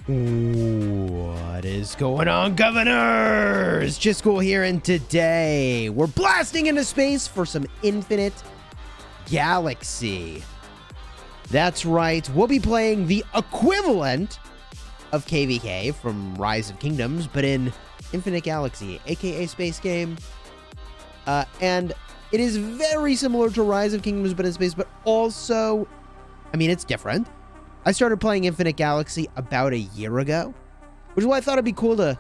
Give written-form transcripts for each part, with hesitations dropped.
What is going on, governors? Chisgule here, and today we're blasting into space for some Infinite Galaxy. That's right, we'll be playing the equivalent of KvK from Rise of Kingdoms, but in Infinite Galaxy, aka space game. And it is very similar to Rise of Kingdoms, but in space, but also, I mean, it's different. I started playing Infinite Galaxy about a year ago, which is why I thought it'd be cool to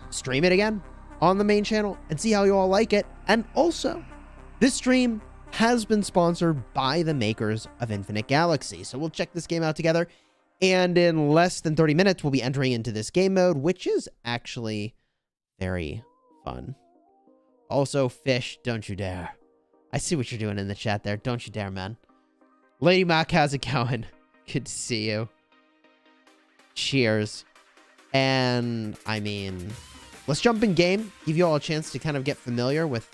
stream it again on the main channel and see how you all like it. And also, this stream has been sponsored by the makers of Infinite Galaxy. So we'll check this game out together. And in less than 30 minutes, we'll be entering into this game mode, which is actually very fun. Also, Fish, don't you dare. I see what you're doing in the chat there. Don't you dare, man. Lady Mac, how's it going? Good to see you. Cheers. And, I mean, let's jump in game. Give you all a chance to kind of get familiar with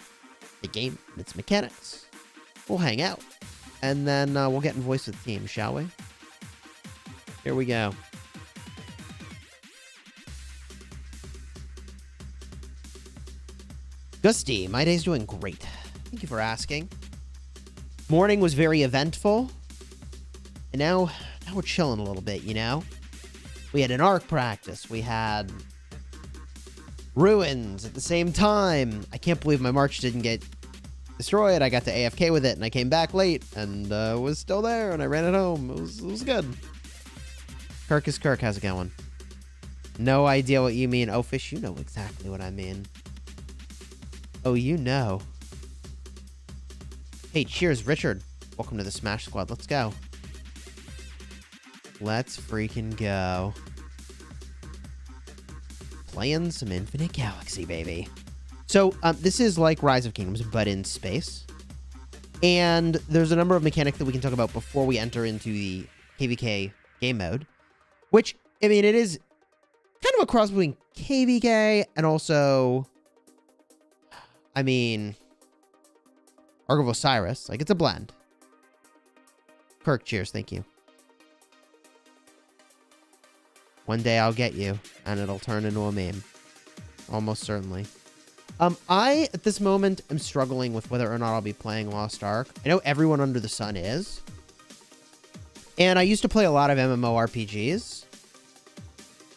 the game and its mechanics. We'll hang out. And then we'll get in voice with the team, shall we? Here we go. Gusty, my day's doing great. Thank you for asking. Morning was very eventful. And now we're chilling a little bit, you know? We had an arc practice. We had ruins at the same time. I can't believe my march didn't get destroyed. I got to AFK with it, and I came back late, and was still there, and I ran it home. It was good. Kirk is Kirk. How's it going? No idea what you mean. Oh, Fish, you know exactly what I mean. Oh, you know. Hey, cheers, Richard. Welcome to the Smash Squad. Let's go. Let's freaking go. Playing some Infinite Galaxy, baby. So, this is like Rise of Kingdoms, but in space. And there's a number of mechanics that we can talk about before we enter into the KvK game mode. Which, I mean, it is kind of a cross between KvK and also, I mean, Ark of Osiris. Like, it's a blend. Kirk, cheers. Thank you. One day I'll get you, and it'll turn into a meme. Almost certainly. I, at this moment, am struggling with whether or not I'll be playing Lost Ark. I know everyone under the sun is. And I used to play a lot of MMORPGs.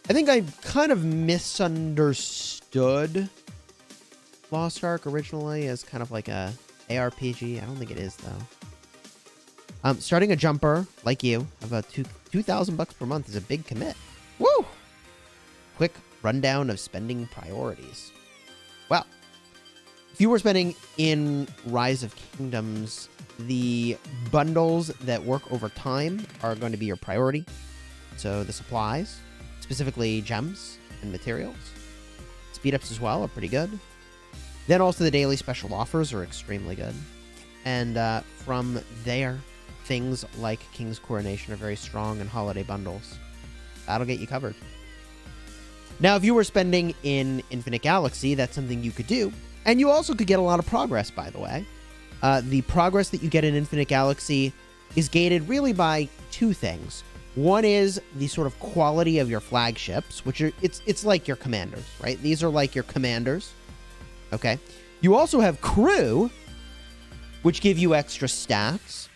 I think I kind of misunderstood Lost Ark originally as kind of like a ARPG. I don't think it is, though. Starting a jumper, like you, about $2,000 per month is a big commit. Woo! Quick rundown of spending priorities. Well, if you were spending in Rise of Kingdoms, the bundles that work over time are going to be your priority. So the supplies, specifically gems and materials. Speed-ups as well are pretty good. Then also the daily special offers are extremely good. And from there, things like King's Coronation are very strong, and holiday bundles. That'll get you covered. Now, if you were spending in Infinite Galaxy, that's something you could do. And you also could get a lot of progress, by the way. The progress that you get in Infinite Galaxy is gated really by two things. One is the sort of quality of your flagships, which are, it's like your commanders, right? These are like your commanders. Okay. You also have crew, which give you extra stats.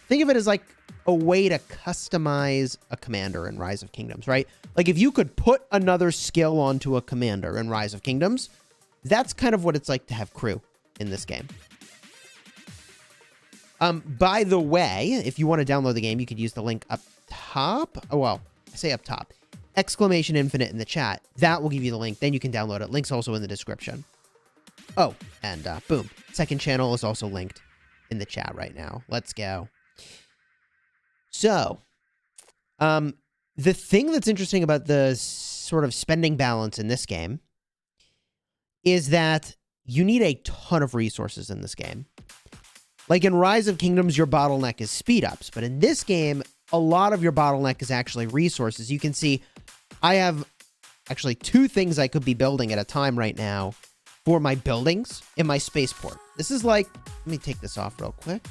Think of it as like a way to customize a commander in Rise of Kingdoms, right? Like if you could put another skill onto a commander in Rise of Kingdoms, that's kind of what it's like to have crew in this game. By the way, if you want to download the game, you could use the link up top. Oh, well, I say up top. Exclamation Infinite in the chat. That will give you the link. Then you can download it. Link's also in the description. Oh, and boom. Second channel is also linked in the chat right now. Let's go. So, the thing that's interesting about the sort of spending balance in this game is that you need a ton of resources in this game. Like in Rise of Kingdoms, your bottleneck is speed-ups, but in this game, a lot of your bottleneck is actually resources. You can see I have actually two things I could be building at a time right now for my buildings in my spaceport. This is like, let me take this off real quick.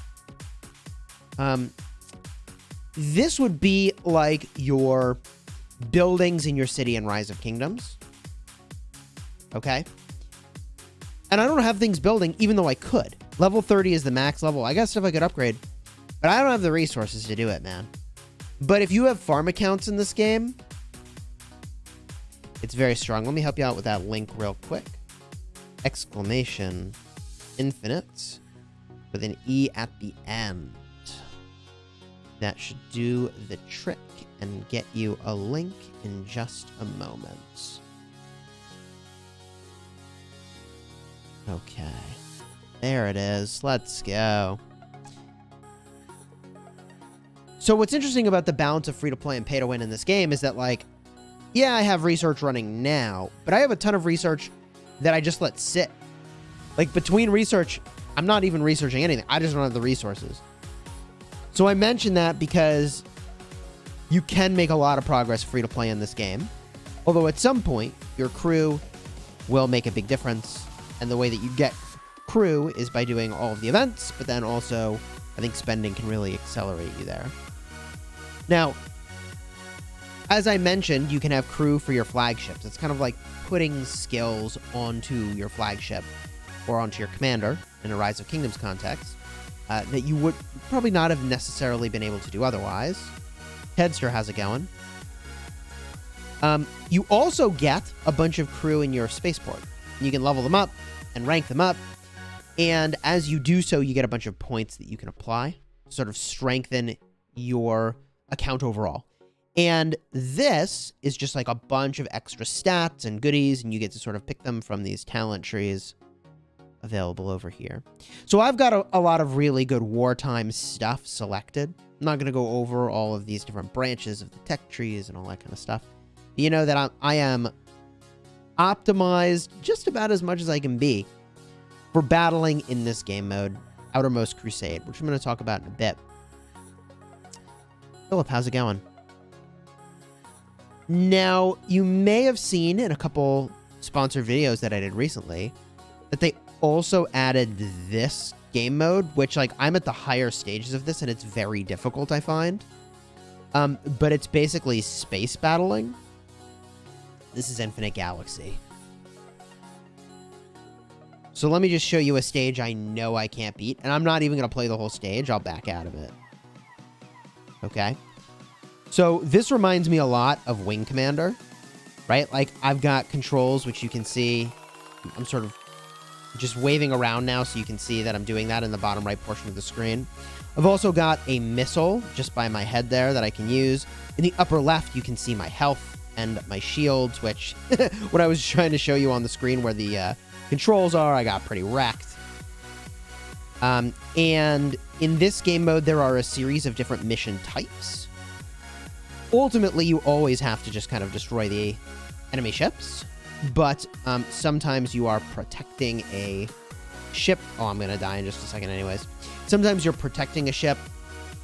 This would be like your buildings in your city in Rise of Kingdoms. Okay? And I don't have things building, even though I could. Level 30 is the max level. I got stuff I could upgrade, but I don't have the resources to do it, man. But if you have farm accounts in this game, it's very strong. Let me help you out with that link real quick. Exclamation infinite with an E at the end. That should do the trick and get you a link in just a moment. Okay. There it is. Let's go. So what's interesting about the balance of free-to-play and pay-to-win in this game is that, like, yeah, I have research running now, but I have a ton of research that I just let sit. Like, between research, I'm not even researching anything. I just don't have the resources. So I mention that because you can make a lot of progress free-to-play in this game. Although at some point, your crew will make a big difference. And the way that you get crew is by doing all of the events, but then also, I think spending can really accelerate you there. Now, as I mentioned, you can have crew for your flagships. It's kind of like putting skills onto your flagship or onto your commander in a Rise of Kingdoms context that you would probably not have necessarily been able to do otherwise. Headster has it going. You also get a bunch of crew in your spaceport. You can level them up and rank them up. And as you do so, you get a bunch of points that you can apply to sort of strengthen your account overall. And this is just like a bunch of extra stats and goodies, and you get to sort of pick them from these talent trees available over here. So I've got a lot of really good wartime stuff selected. I'm not going to go over all of these different branches of the tech trees and all that kind of stuff. But you know that I am optimized just about as much as I can be for battling in this game mode, Outermost Crusade, which I'm going to talk about in a bit. Philip, how's it going? Now, you may have seen in a couple sponsored videos that I did recently that they also added this game mode, which, like, I'm at the higher stages of this, and it's very difficult, I find. But it's basically space battling. This is Infinite Galaxy. So let me just show you a stage I know I can't beat, and I'm not even going to play the whole stage. I'll back out of it. Okay? So this reminds me a lot of Wing Commander, right? Like, I've got controls, which you can see. I'm sort of just waving around now so you can see that I'm doing that in the bottom right portion of the screen. I've also got a missile just by my head there that I can use. In the upper left, you can see my health and my shields, which when I was trying to show you on the screen where the controls are, I got pretty wrecked. And in this game mode, there are a series of different mission types. Ultimately, you always have to just kind of destroy the enemy ships, but sometimes you are protecting a ship. Oh, I'm going to die in just a second anyways. Sometimes you're protecting a ship.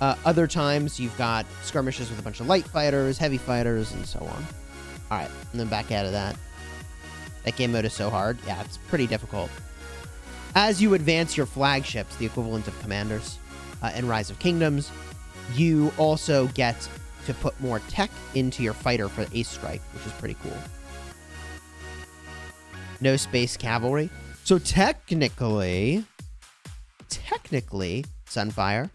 Other times, you've got skirmishes with a bunch of light fighters, heavy fighters, and so on. All right, and then back out of that. That game mode is so hard. Yeah, it's pretty difficult. As you advance your flagships, the equivalent of commanders in Rise of Kingdoms, you also get to put more tech into your fighter for Ace Strike, which is pretty cool. No space cavalry. So technically, Sunfire,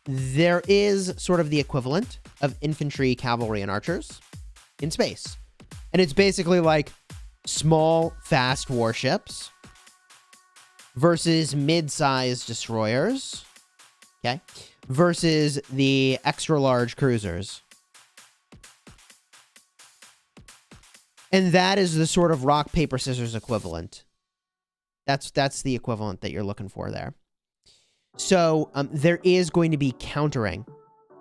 there is sort of the equivalent of infantry, cavalry, and archers in space. And it's basically like small, fast warships versus mid-sized destroyers, okay, versus the extra-large cruisers. And that is the sort of rock, paper, scissors equivalent. That's the equivalent that you're looking for there. So there is going to be countering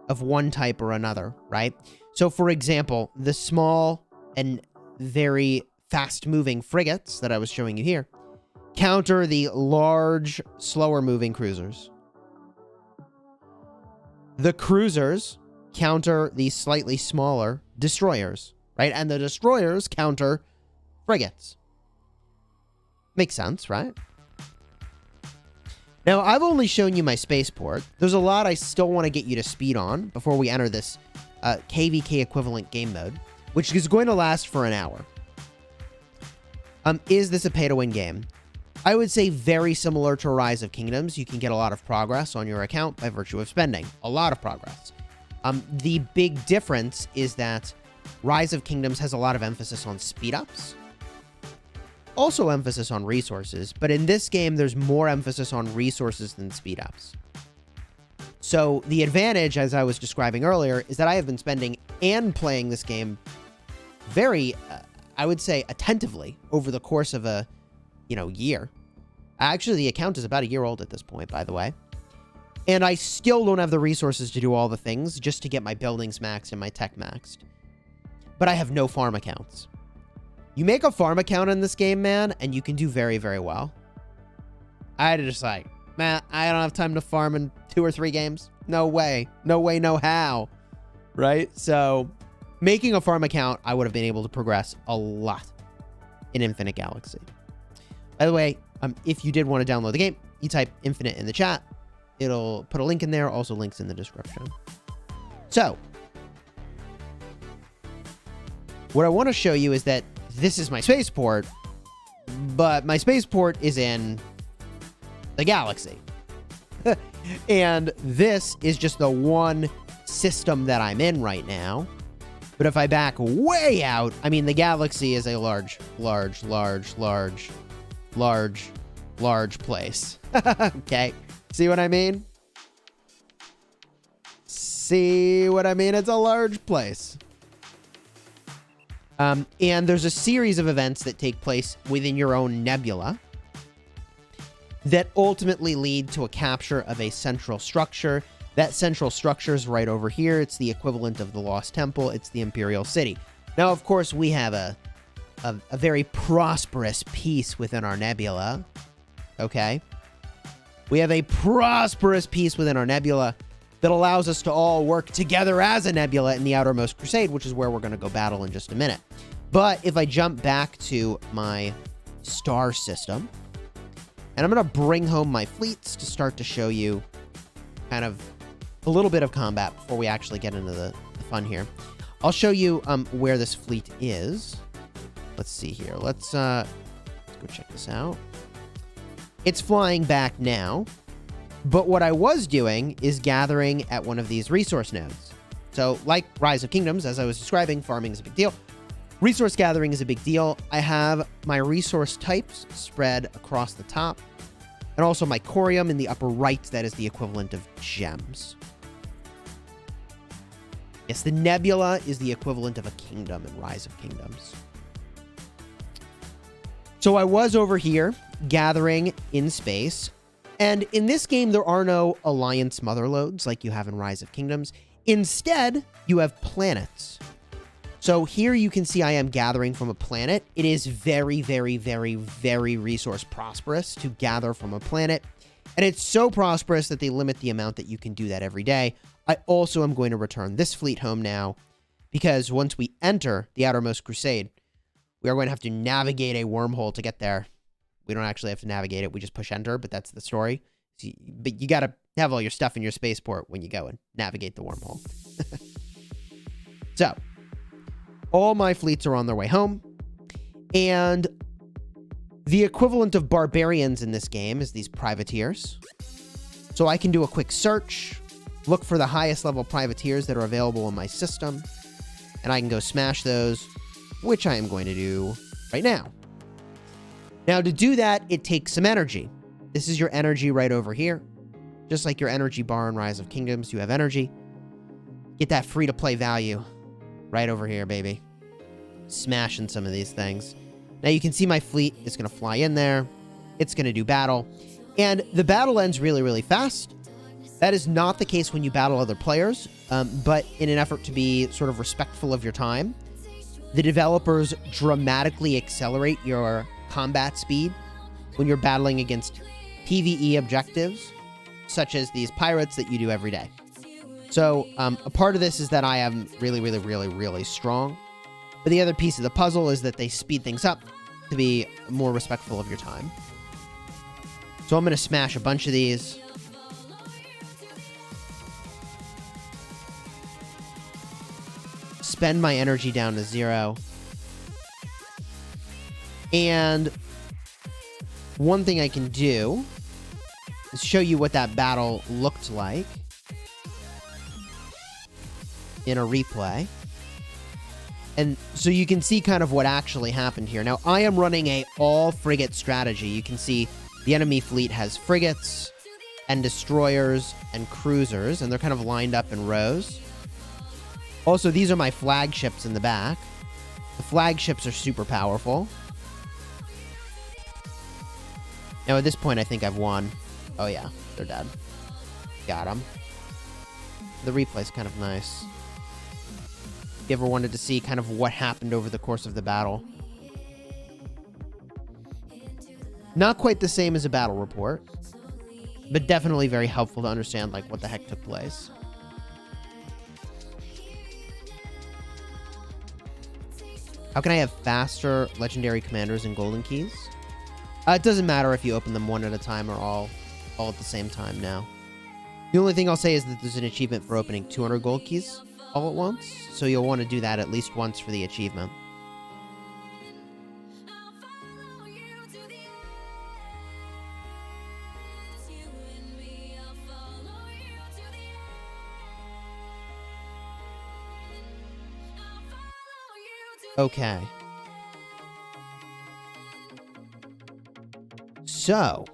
of one type or another, right? So, for example, the small and very fast-moving frigates that I was showing you here counter the large, slower-moving cruisers. The cruisers counter the slightly smaller destroyers, right? And the destroyers counter frigates. Makes sense, right? Now, I've only shown you my spaceport. There's a lot I still want to get you to speed on before we enter this KvK Equivalent game mode, which is going to last for an hour. Is this a pay-to-win game? I would say very similar to Rise of Kingdoms. You can get a lot of progress on your account by virtue of spending. A lot of progress. The big difference is that Rise of Kingdoms has a lot of emphasis on speed-ups. Also emphasis on resources, but in this game, there's more emphasis on resources than speed-ups. So the advantage, as I was describing earlier, is that I have been spending and playing this game very, I would say, attentively over the course of a, year. Actually, the account is about a year old at this point, by the way. And I still don't have the resources to do all the things just to get my buildings maxed and my tech maxed. But I have no farm accounts. You make a farm account in this game, man, and you can do very, very well. I had to just like, man, I don't have time to farm in 2 or 3 games. No way. No way, no how. Right? So making a farm account, I would have been able to progress a lot in Infinite Galaxy. By the way, if you did want to download the game, you type Infinite in the chat. It'll put a link in there. Also links in the description. So what I want to show you is that this is my spaceport, but my spaceport is in the galaxy. And this is just the one system that I'm in right now. But if I back way out, I mean, the galaxy is a large place. Okay. See what I mean? See what I mean? It's a large place. And there's a series of events that take place within your own nebula that ultimately lead to a capture of a central structure. That central structure is right over here. It's the equivalent of the Lost Temple. It's the Imperial City. Now, of course, we have a very prosperous piece within our nebula. Okay? We have a prosperous piece within our nebula that allows us to all work together as a nebula in the Outermost Crusade, which is where we're going to go battle in just a minute. But if I jump back to my star system, and I'm going to bring home my fleets to start to show you kind of a little bit of combat before we actually get into the fun here. I'll show you where this fleet is. Let's see here. Let's go check this out. It's flying back now. But what I was doing is gathering at one of these resource nodes. So like Rise of Kingdoms, as I was describing, farming is a big deal. Resource gathering is a big deal. I have my resource types spread across the top. And also my corium in the upper right, that is the equivalent of gems. Yes, the nebula is the equivalent of a kingdom in Rise of Kingdoms. So I was over here gathering in space. And in this game, there are no Alliance motherlodes like you have in Rise of Kingdoms. Instead, you have planets. So here you can see I am gathering from a planet. It is very, very, very, very resource prosperous to gather from a planet. And it's so prosperous that they limit the amount that you can do that every day. I also am going to return this fleet home now because once we enter the Outermost Crusade, we are going to have to navigate a wormhole to get there. We don't actually have to navigate it. We just push enter, but that's the story. But you got to have all your stuff in your spaceport when you go and navigate the wormhole. So all my fleets are on their way home. And the equivalent of barbarians in this game is these privateers. So I can do a quick search, look for the highest level privateers that are available in my system, and I can go smash those, which I am going to do right now. Now, to do that, it takes some energy. This is your energy right over here. Just like your energy bar in Rise of Kingdoms, you have energy. Get that free-to-play value right over here, baby. Smashing some of these things. Now, you can see my fleet is going to fly in there. It's going to do battle. And the battle ends really, really fast. That is not the case when you battle other players, but in an effort to be sort of respectful of your time, the developers dramatically accelerate your combat speed when you're battling against PvE objectives, such as these pirates that you do every day. So a part of this is that I am really, really, really, really strong. But the other piece of the puzzle is that they speed things up to be more respectful of your time. So I'm going to smash a bunch of these. spend my energy down to 0. And one thing I can do is show you what that battle looked like in a replay. And so you can see kind of what actually happened here. Now, I am running a all-frigate strategy. You can see the enemy fleet has frigates and destroyers and cruisers, and they're kind of lined up in rows. Also, these are my flagships in the back. The flagships are super powerful. Now, at this point, I think I've won. Oh, yeah. They're dead. Got them. The replay's kind of nice. If you ever wanted to see kind of what happened over the course of the battle. Not quite the same as a battle report, but definitely very helpful to understand, like, what the heck took place. How can I have faster legendary commanders and golden keys? It doesn't matter if you open them one at a time or all at the same time now. The only thing I'll say is that there's an achievement for opening 200 gold keys all at once, so you'll want to do that at least once for the achievement. Okay. So,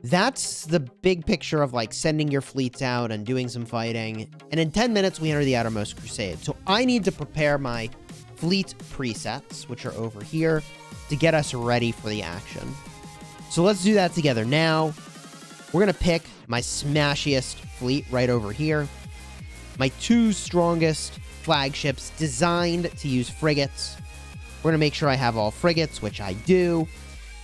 that's the big picture of, like, sending your fleets out and doing some fighting. And in 10 minutes, we enter the Outermost Crusade. So I need to prepare my fleet presets, which are over here, to get us ready for the action. So let's do that together. Now, we're going to pick my smashiest fleet right over here. My 2 strongest flagships designed to use frigates. We're going to make sure I have all frigates, which I do.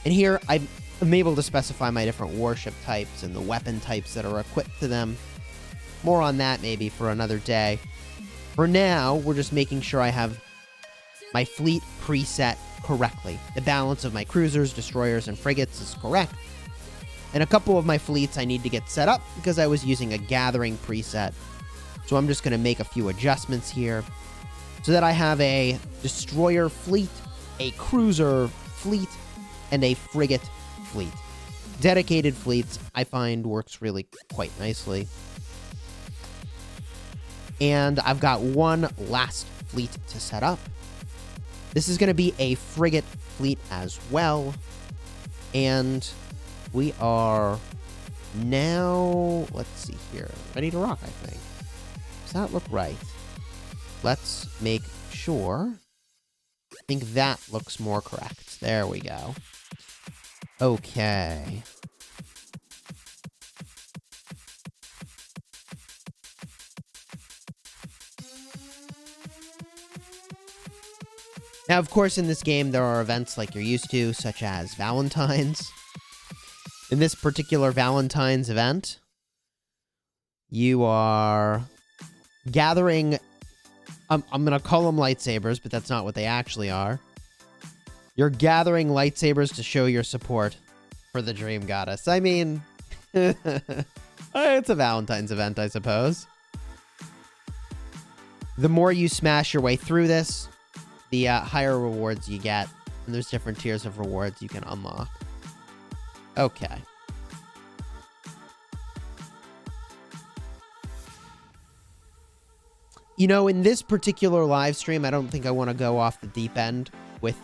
And here, I'm able to specify my different warship types and the weapon types that are equipped to them. More on that maybe for another day. For now, we're just making sure I have my fleet preset correctly. The balance of my cruisers, destroyers, and frigates is correct. And a couple of my fleets I need to get set up because I was using a gathering preset. So I'm just going to make a few adjustments here so that I have a destroyer fleet, a cruiser fleet, and a frigate fleet. Dedicated fleets, I find, works really quite nicely. And I've got one last fleet to set up. This is going to be a frigate fleet as well. And we are now, let's see here, ready to rock, I think. Does that look right? Let's make sure. I think that looks more correct. There we go. Okay. Now, of course, in this game, there are events like you're used to, such as Valentine's. In this particular Valentine's event, you are gathering... I'm going to call them lightsabers, but that's not what they actually are. You're gathering lightsabers to show your support for the Dream Goddess. I mean, it's a Valentine's event, I suppose. The more you smash your way through this, the higher rewards you get. And there's different tiers of rewards you can unlock. Okay. You know, in this particular live stream, I don't think I want to go off the deep end with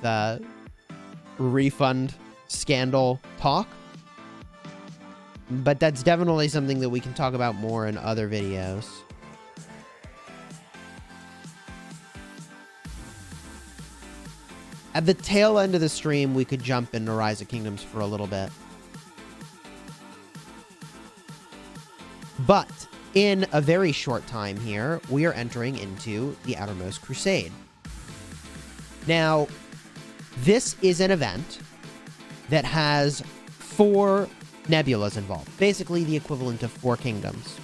refund scandal talk. But that's definitely something that we can talk about more in other videos. At the tail end of the stream, we could jump into Rise of Kingdoms for a little bit. But in a very short time here, we are entering into the Outermost Crusade. Now, this is an event that has 4 nebulas involved. Basically, the equivalent of 4 kingdoms.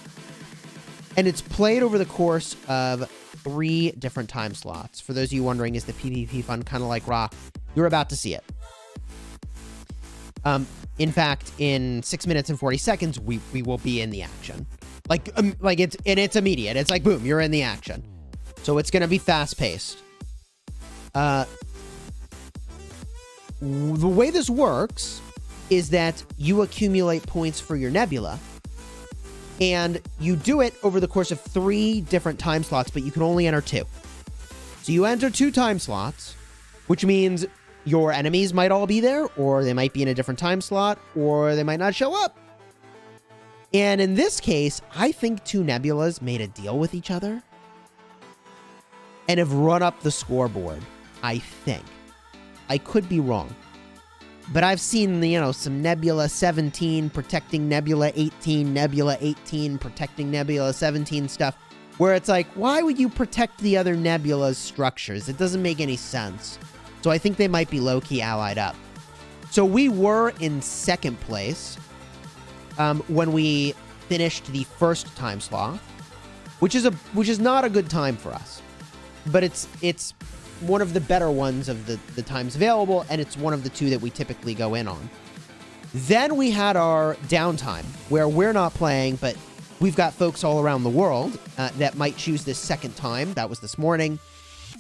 And it's played over the course of 3 different time slots. For those of you wondering, is the PvP fun kind of like Rock? You're about to see it. In fact, in 6 minutes and 40 seconds, we will be in the action. Like it's immediate. It's like, boom, you're in the action. So it's going to be fast-paced. The way this works is that you accumulate points for your nebula, and you do it over the course of 3 different time slots, but you can only enter 2. So you enter 2 time slots, which means your enemies might all be there, or they might be in a different time slot, or they might not show up. And in this case, I think 2 nebulas made a deal with each other and have run up the scoreboard, I think. I could be wrong. But I've seen, you know, some Nebula 17 protecting Nebula 18, Nebula 18 protecting Nebula 17 stuff, where it's like, why would you protect the other Nebula's structures? It doesn't make any sense. So I think they might be low-key allied up. So we were in 2nd place when we finished the first time slot, which is not a good time for us. But it's one of the better ones of the times available, and it's one of the 2 that we typically go in on. Then we had our downtime, where we're not playing, but we've got folks all around the world that might choose this 2nd time. That was this morning.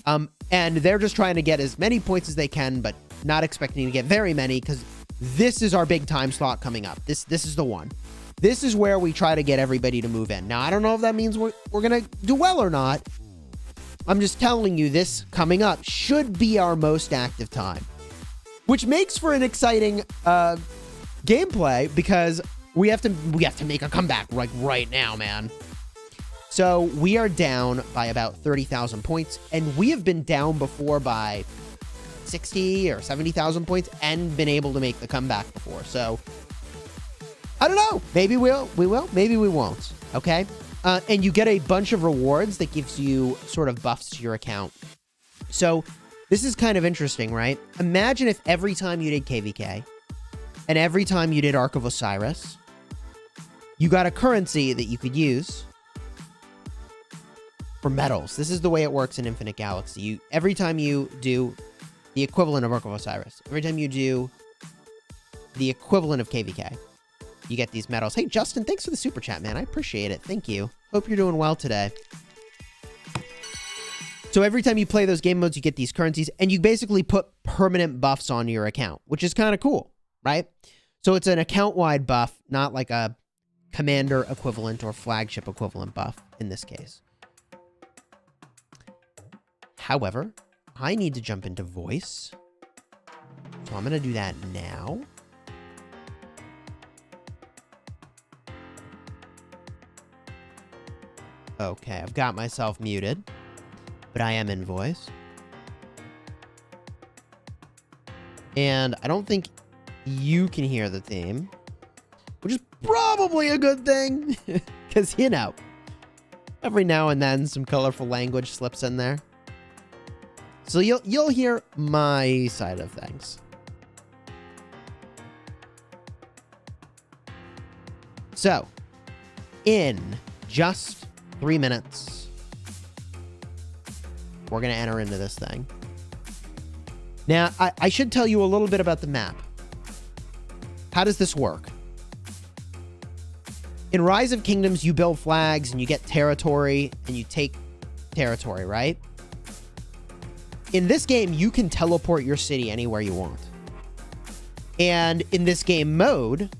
And they're just trying to get as many points as they can, but not expecting to get very many, because this is our big time slot coming up. This is the one. This is where we try to get everybody to move in. Now, I don't know if that means we're going to do well or not. I'm just telling you, this coming up should be our most active time, which makes for an exciting gameplay, because we have to make a comeback like right now, man. So we are down by about 30,000 points, and we have been down before by 60 or 70,000 points and been able to make the comeback before. So I don't know. Maybe we will. Maybe we won't. Okay. And you get a bunch of rewards that gives you sort of buffs to your account. So this is kind of interesting, right? Imagine if every time you did KvK and every time you did Ark of Osiris, you got a currency that you could use for medals. This is the way it works in Infinite Galaxy. Every time you do the equivalent of Ark of Osiris, every time you do the equivalent of KvK, you get these medals. Hey, Justin, thanks for the super chat, man. I appreciate it. Thank you. Hope you're doing well today. So every time you play those game modes, you get these currencies, and you basically put permanent buffs on your account, which is kind of cool, right? So it's an account-wide buff, not like a commander equivalent or flagship equivalent buff in this case. However, I need to jump into voice. So I'm going to do that now. Okay, I've got myself muted, but I am in voice. And I don't think you can hear the theme, which is probably a good thing, because, you know, every now and then some colorful language slips in there. So you'll hear my side of things. So, in just 3 minutes, we're going to enter into this thing. Now, I should tell you a little bit about the map. How does this work? In Rise of Kingdoms, you build flags and you get territory and you take territory, right? In this game, you can teleport your city anywhere you want. And in this game mode,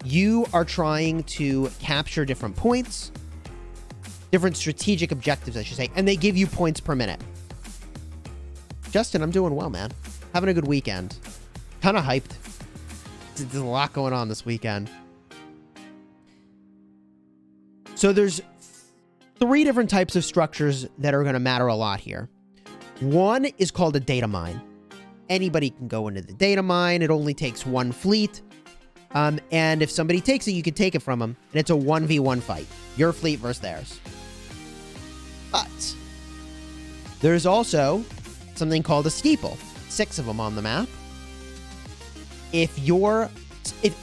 you are trying to capture different points, different strategic objectives, I should say, and they give you points per minute. Justin, I'm doing well, man. Having a good weekend. Kind of hyped. There's a lot going on this weekend. So there's 3 different types of structures that are going to matter a lot here. One is called a data mine. Anybody can go into the data mine. It only takes 1 fleet. And if somebody takes it, you can take it from them. And it's a 1v1 fight. Your fleet versus theirs. But there's also something called a steeple. 6 of them on the map. If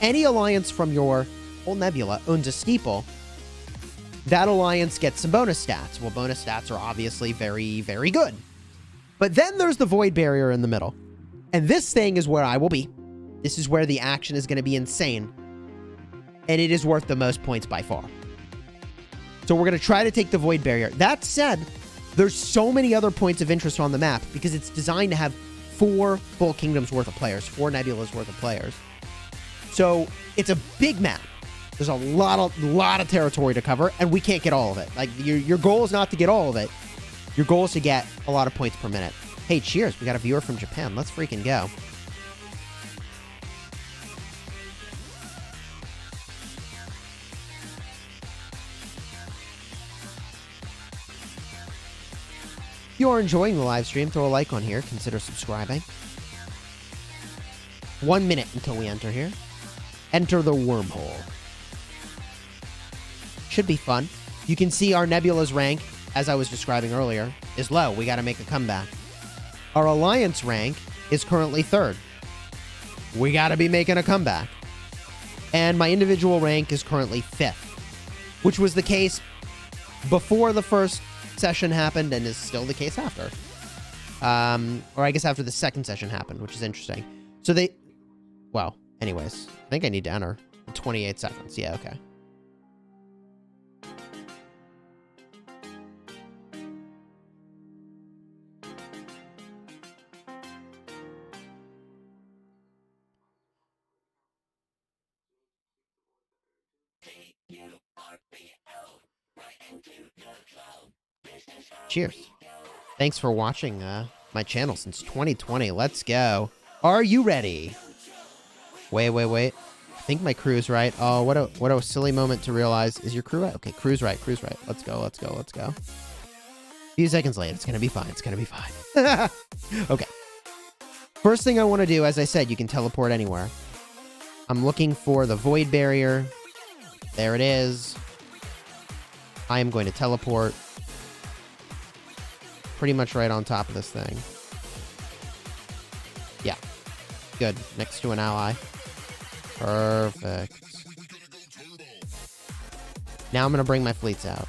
any alliance from your whole nebula owns a steeple, that alliance gets some bonus stats. Well, bonus stats are obviously very, very good. But then there's the void barrier in the middle. And this thing is where I will be. This is where the action is going to be insane. And it is worth the most points by far. So we're going to try to take the void barrier. That said, There's so many other points of interest on the map because it's designed to have 4 full kingdoms worth of players, 4 nebulas worth of players. So it's a big map. There's a lot of territory to cover, and we can't get all of it. Like, your goal is not to get all of it. Your goal is to get a lot of points per minute. Hey, cheers. We got a viewer from Japan. Let's freaking go. If you are enjoying the live stream, throw a like on here. Consider subscribing. 1 minute until we enter here. Enter the wormhole. Should be fun. You can see our nebula's rank, as I was describing earlier, is low. We got to make a comeback. Our alliance rank is currently 3rd. We got to be making a comeback. And my individual rank is currently 5th, which was the case before the first session happened and is still the case after. Or I guess after the second session happened, which is interesting. So well, anyways, I think I need to enter 28 seconds. Yeah, okay. Cheers. Thanks for watching my channel since 2020. Let's go. Are you ready? Wait. I think my crew's right. Oh, what a silly moment to realize. Is your crew right? Okay, crew's right. Let's go. A few seconds late. It's gonna be fine. Okay. First thing I want to do, as I said, you can teleport anywhere. I'm looking for the void barrier. There it is. I am going to teleport pretty much right on top of this thing. Yeah. Good. Next to an ally. Perfect. Now I'm going to bring my fleets out.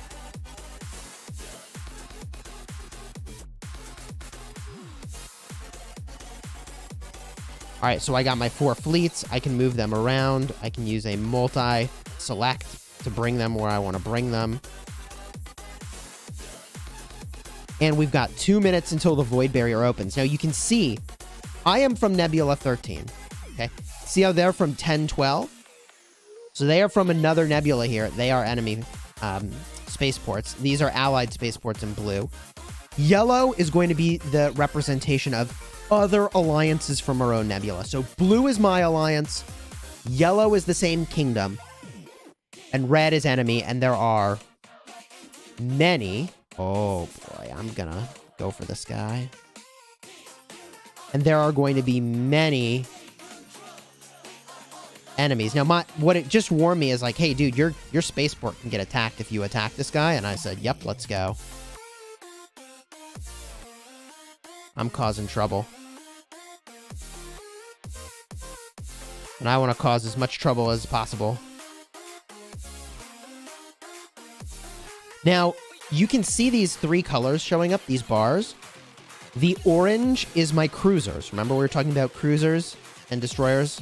Alright, so I got my 4 fleets. I can move them around. I can use a multi-select to bring them where I want to bring them. And we've got 2 minutes until the void barrier opens. Now you can see, I am from Nebula 13. Okay. See how they're from 10-12? So they are from another nebula here. They are enemy spaceports. These are allied spaceports in blue. Yellow is going to be the representation of other alliances from our own nebula. So blue is my alliance. Yellow is the same kingdom. And red is enemy. And there are many... Oh boy, I'm gonna go for this guy. And there are going to be many enemies. Now, what it just warned me is like, hey, dude, your spaceport can get attacked if you attack this guy. And I said, yep, let's go. I'm causing trouble. And I want to cause as much trouble as possible. Now, you can see these 3 colors showing up, these bars. The orange is my cruisers. Remember we were talking about cruisers and destroyers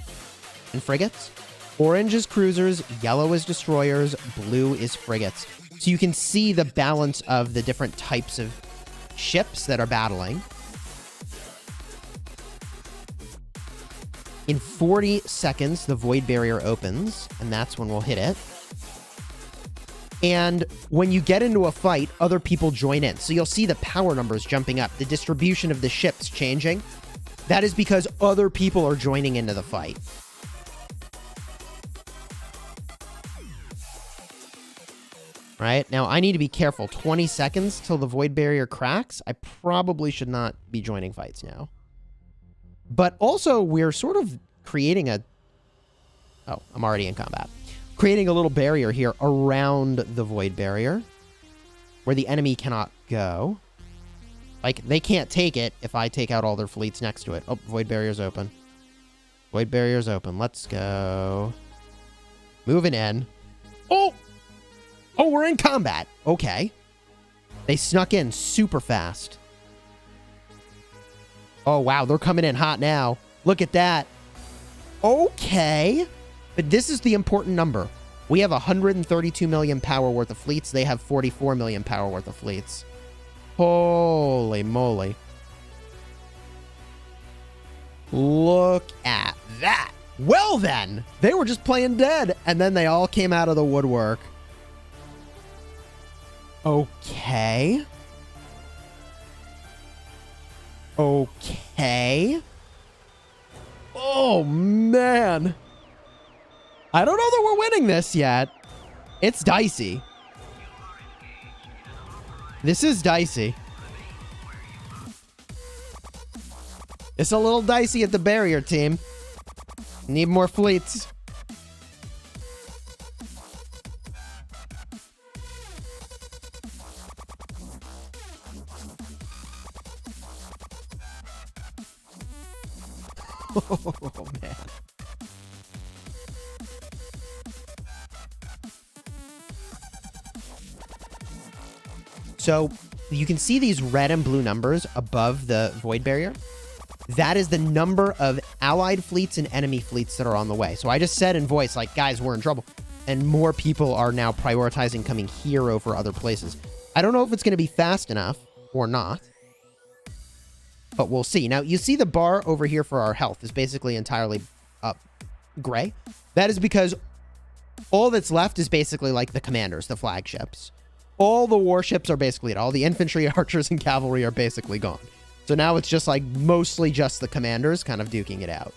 and frigates? Orange is cruisers, yellow is destroyers, blue is frigates. So you can see the balance of the different types of ships that are battling. In 40 seconds, the void barrier opens, and that's when we'll hit it. And when you get into a fight, other people join in. So you'll see the power numbers jumping up, the distribution of the ships changing. That is because other people are joining into the fight. Right? Now, I need to be careful. 20 seconds till the void barrier cracks. I probably should not be joining fights now. But also, we're sort of creating a... Oh, I'm already in combat. Creating a little barrier here around the void barrier where the enemy cannot go. Like, they can't take it if I take out all their fleets next to it. Oh, void barrier's open. Void barrier's open. Let's go. Moving in. Oh! Oh, we're in combat. Okay. They snuck in super fast. Oh, wow. They're coming in hot now. Look at that. Okay. But this is the important number. We have 132 million power worth of fleets. They have 44 million power worth of fleets. Holy moly. Look at that. Well then, they were just playing dead, and then they all came out of the woodwork. Okay. Okay. Oh, man. I don't know that we're winning this yet. It's dicey. This is dicey. It's a little dicey at the barrier, team. Need more fleets. Oh, man. So you can see these red and blue numbers above the void barrier. That is the number of allied fleets and enemy fleets that are on the way. So I just said in voice, like, guys, we're in trouble. And more people are now prioritizing coming here over other places. I don't know if it's going to be fast enough or not, but we'll see. Now, you see the bar over here for our health is basically entirely gray. That is because all that's left is basically like the commanders, the flagships. All the warships are basically it. All the infantry, archers, and cavalry are basically gone. So now it's just like mostly just the commanders kind of duking it out.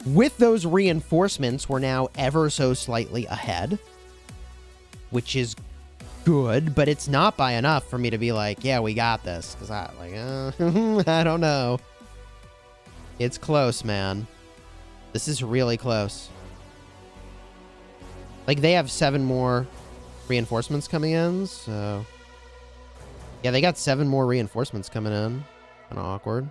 With those reinforcements, we're now ever so slightly ahead, which is good, but it's not by enough for me to be like, yeah, we got this. Because I don't know. It's close, man. This is really close. Like, they have 7 more reinforcements coming in, so... Yeah, they got 7 more reinforcements coming in. Kind of awkward.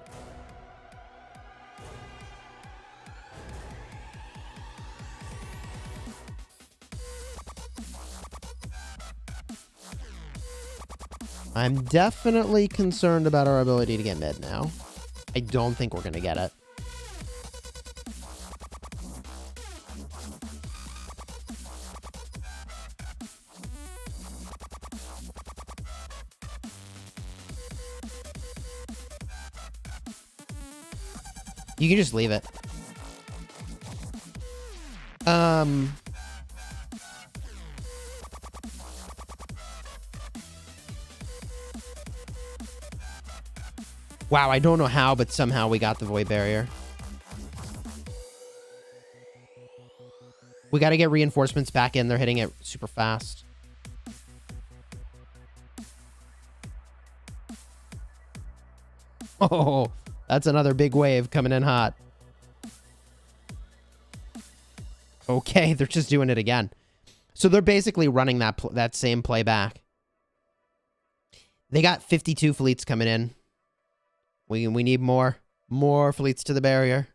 I'm definitely concerned about our ability to get mid now. I don't think we're going to get it. You can just leave it. Wow, I don't know how, but somehow we got the void barrier. We got to get reinforcements back in. They're hitting it super fast. Oh, that's another big wave coming in hot. Okay, they're just doing it again. So they're basically running that same play back. They got 52 fleets coming in. We need more fleets to the barrier.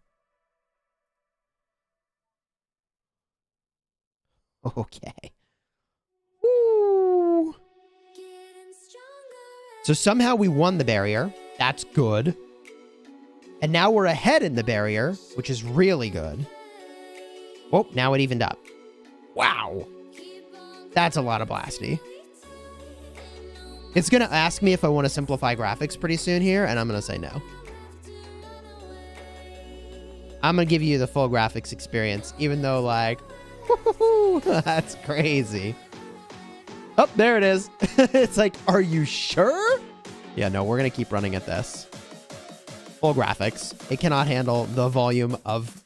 Okay. Woo. So somehow we won the barrier. That's good. And now we're ahead in the barrier, which is really good. Oh, now it evened up. Wow. That's a lot of blasty. It's going to ask me if I want to simplify graphics pretty soon here, and I'm going to say no. I'm going to give you the full graphics experience, even though, like, that's crazy. Oh, there it is. It's like, are you sure? Yeah, no, we're going to keep running at this. Full graphics. It cannot handle the volume of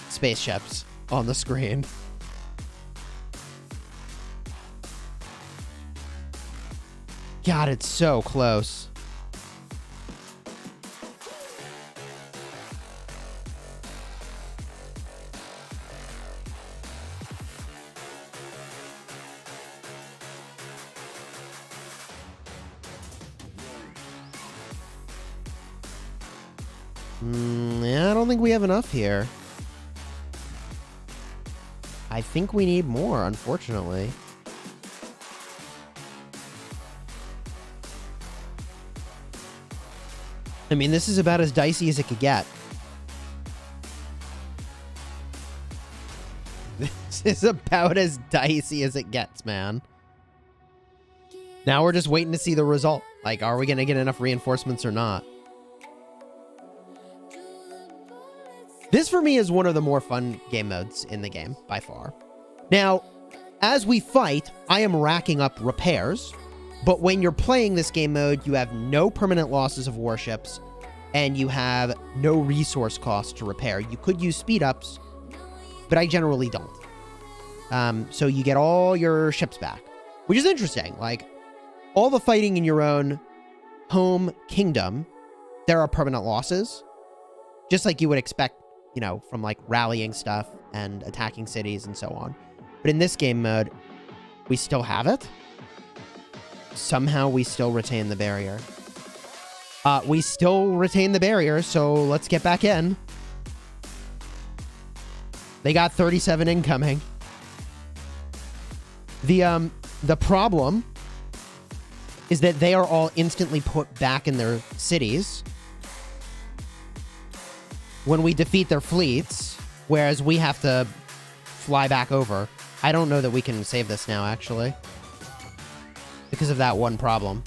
spaceships on the screen. God, it's so close. Yeah, I don't think we have enough here. I think we need more, unfortunately. I mean, this is about as dicey as it could get. This is about as dicey as it gets, man. Now we're just waiting to see the result. Like, are we going to get enough reinforcements or not? This, for me, is one of the more fun game modes in the game, by far. Now, as we fight, I am racking up repairs. But when you're playing this game mode, you have no permanent losses of warships, and you have no resource cost to repair. You could use speed-ups, but I generally don't. So you get all your ships back, which is interesting. Like, all the fighting in your own home kingdom, there are permanent losses, just like you would expect, you know, from like rallying stuff and attacking cities and so on. But in this game mode, we still have it. Somehow we still retain the barrier. We still retain the barrier, so let's get back in. They got 37 incoming. The problem is that they are all instantly put back in their cities when we defeat their fleets, whereas we have to fly back over. I don't know that we can save this now, actually, because of that one problem.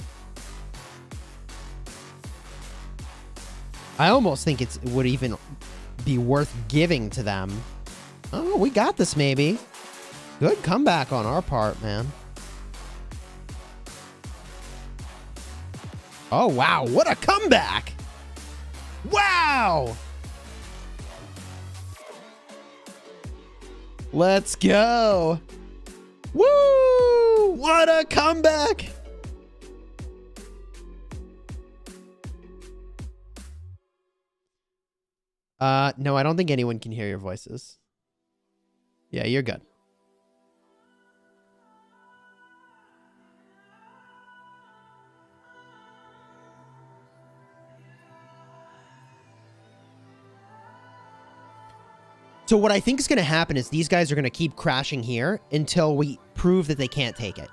I almost think it would even be worth giving to them. Oh, we got this, maybe. Good comeback on our part, man. Oh, wow. What a comeback. Wow. Let's go. Woo! What a comeback. No, I don't think anyone can hear your voices. Yeah, you're good. So what I think is going to happen is these guys are going to keep crashing here until we prove that they can't take it.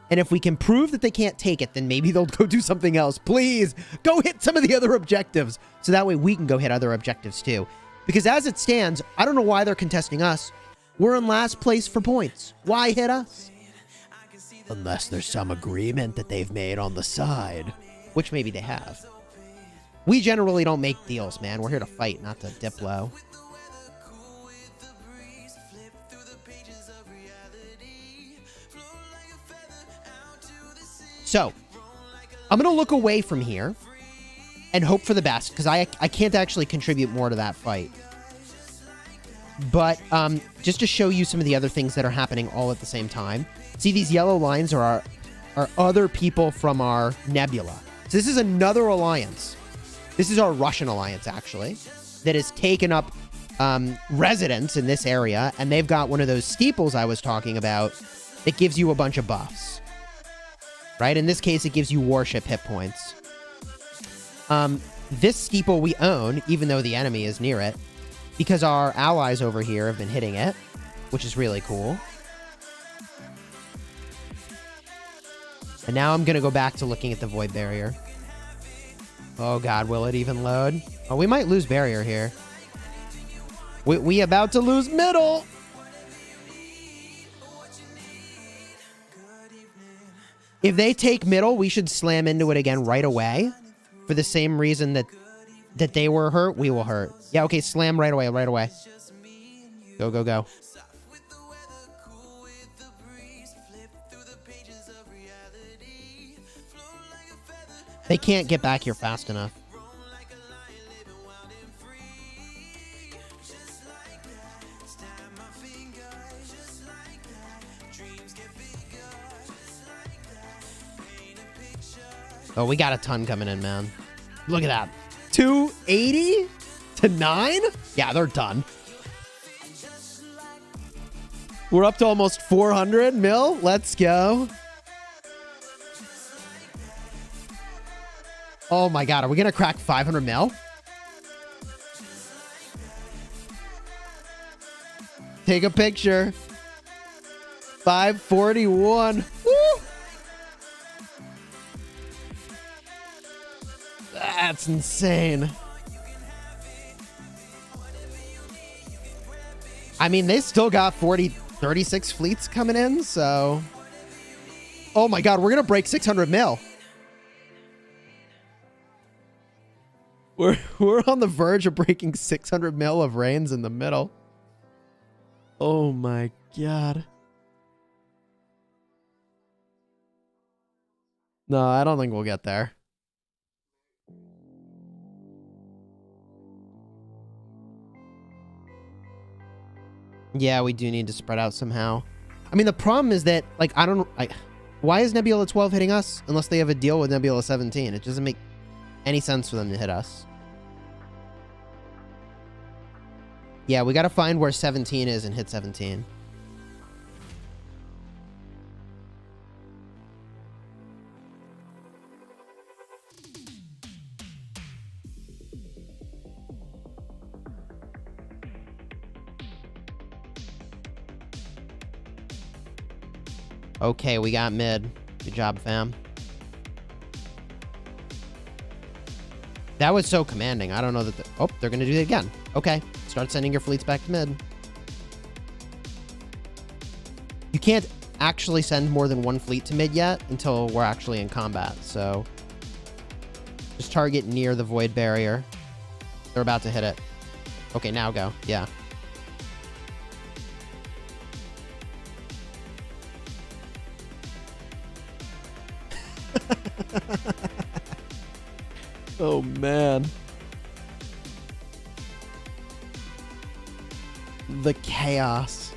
And if we can prove that they can't take it, then maybe they'll go do something else. Please, go hit some of the other objectives. So that way we can go hit other objectives too. Because as it stands, I don't know why they're contesting us. We're in last place for points. Why hit us? Unless there's some agreement that they've made on the side. Which maybe they have. We generally don't make deals, man. We're here to fight, not to dip low. So, I'm going to look away from here and hope for the best, because I can't actually contribute more to that fight. But just to show you some of the other things that are happening all at the same time. See, these yellow lines are other people from our nebula. So this is another alliance. This is our Russian alliance, actually, that has taken up residence in this area, and they've got one of those steeples I was talking about that gives you a bunch of buffs. Right? In this case, it gives you warship hit points. This steeple we own, even though the enemy is near it, because our allies over here have been hitting it, which is really cool. And now I'm going to go back to looking at the void barrier. Oh god, will it even load? Oh, we might lose barrier here. We about to lose middle! If they take middle, we should slam into it again right away. For the same reason that they were hurt, we will hurt. Yeah, okay, slam right away, right away. Go, go, go. They can't get back here fast enough. Oh, we got a ton coming in, man. Look at that. 280 to 9? Yeah, they're done. We're up to almost 400 mil. Let's go. Oh my god, are we going to crack 500 mil? Take a picture. 541. Woo! That's insane. I mean, they still got 36 fleets coming in, so Oh my god, we're gonna break 600 mil. We're on the verge of breaking 600 mil of rains in the middle. Oh my god. No, I don't think we'll get there. Yeah, we do need to spread out somehow. I mean, the problem is that, like, why is Nebula 12 hitting us unless they have a deal with Nebula 17? It doesn't make any sense for them to hit us. Yeah, we gotta find where 17 is and hit 17. Okay, we got mid. Good job, fam. That was so commanding. I don't know that... Oh, they're going to do it again. Okay. Start sending your fleets back to mid. You can't actually send more than one fleet to mid yet until we're actually in combat, so... Just target near the void barrier. They're about to hit it. Okay, now go. Yeah. Oh, man. The chaos.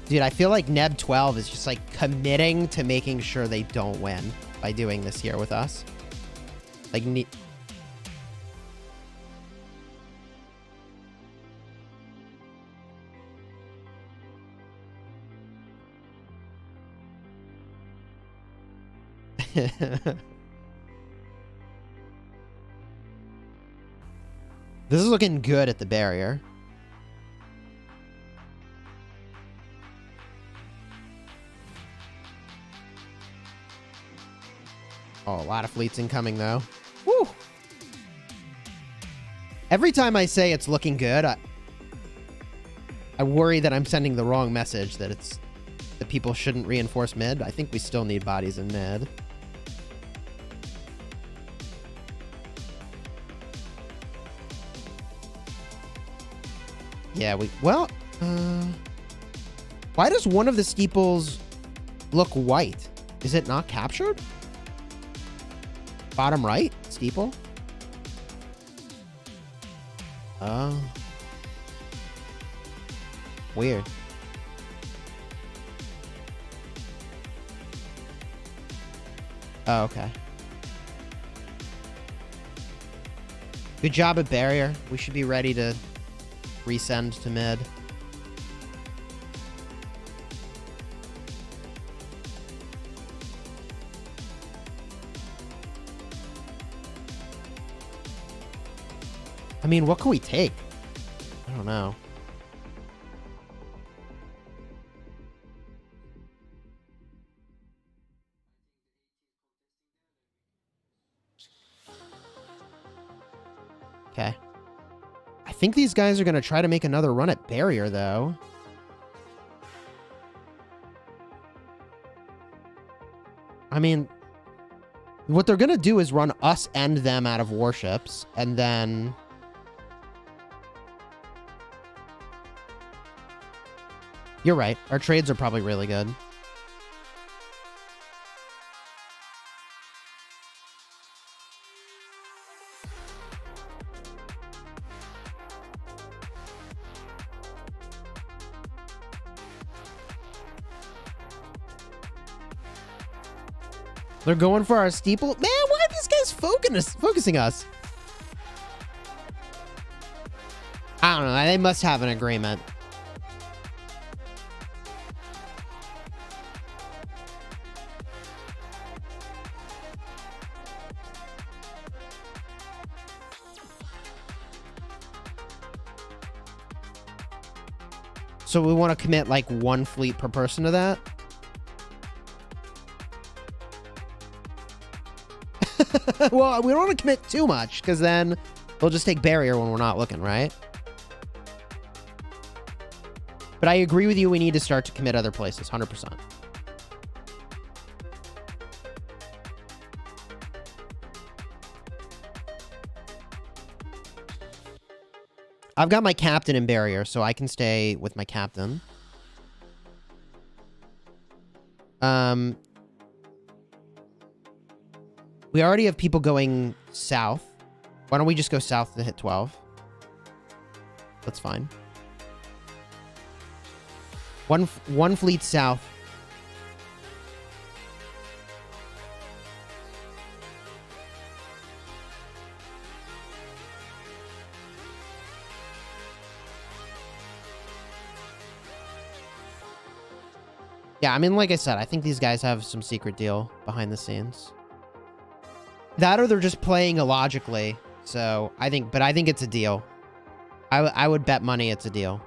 Dude, I feel like Neb 12 is just like committing to making sure they don't win by doing this here with us. Like, This is looking good at the barrier. Oh, a lot of fleets incoming, though. Woo! Every time I say it's looking good, I worry that I'm sending the wrong message, that people shouldn't reinforce mid. I think we still need bodies in mid. Yeah, well, why does one of the steeples look white? Is it not captured? Bottom right steeple? Oh. Weird. Oh, okay. Good job at barrier. We should be ready to resend to mid. I mean, what can we take? I don't know. Okay. I think these guys are going to try to make another run at barrier, though. I mean, what they're going to do is run us and them out of warships, and then... You're right. Our trades are probably really good. They're going for our steeple. Man, why are these guys focusing us? I don't know. They must have an agreement. So we want to commit like one fleet per person to that? Well, we don't want to commit too much, because then they'll just take barrier when we're not looking, right? But I agree with you, we need to start to commit other places, 100%. I've got my captain in barrier, so I can stay with my captain. We already have people going south. Why don't we just go south to hit 12? That's fine. One fleet south. Yeah, I mean, like I said, I think these guys have some secret deal behind the scenes. That or they're just playing illogically. So, I think it's a deal. I would bet money it's a deal.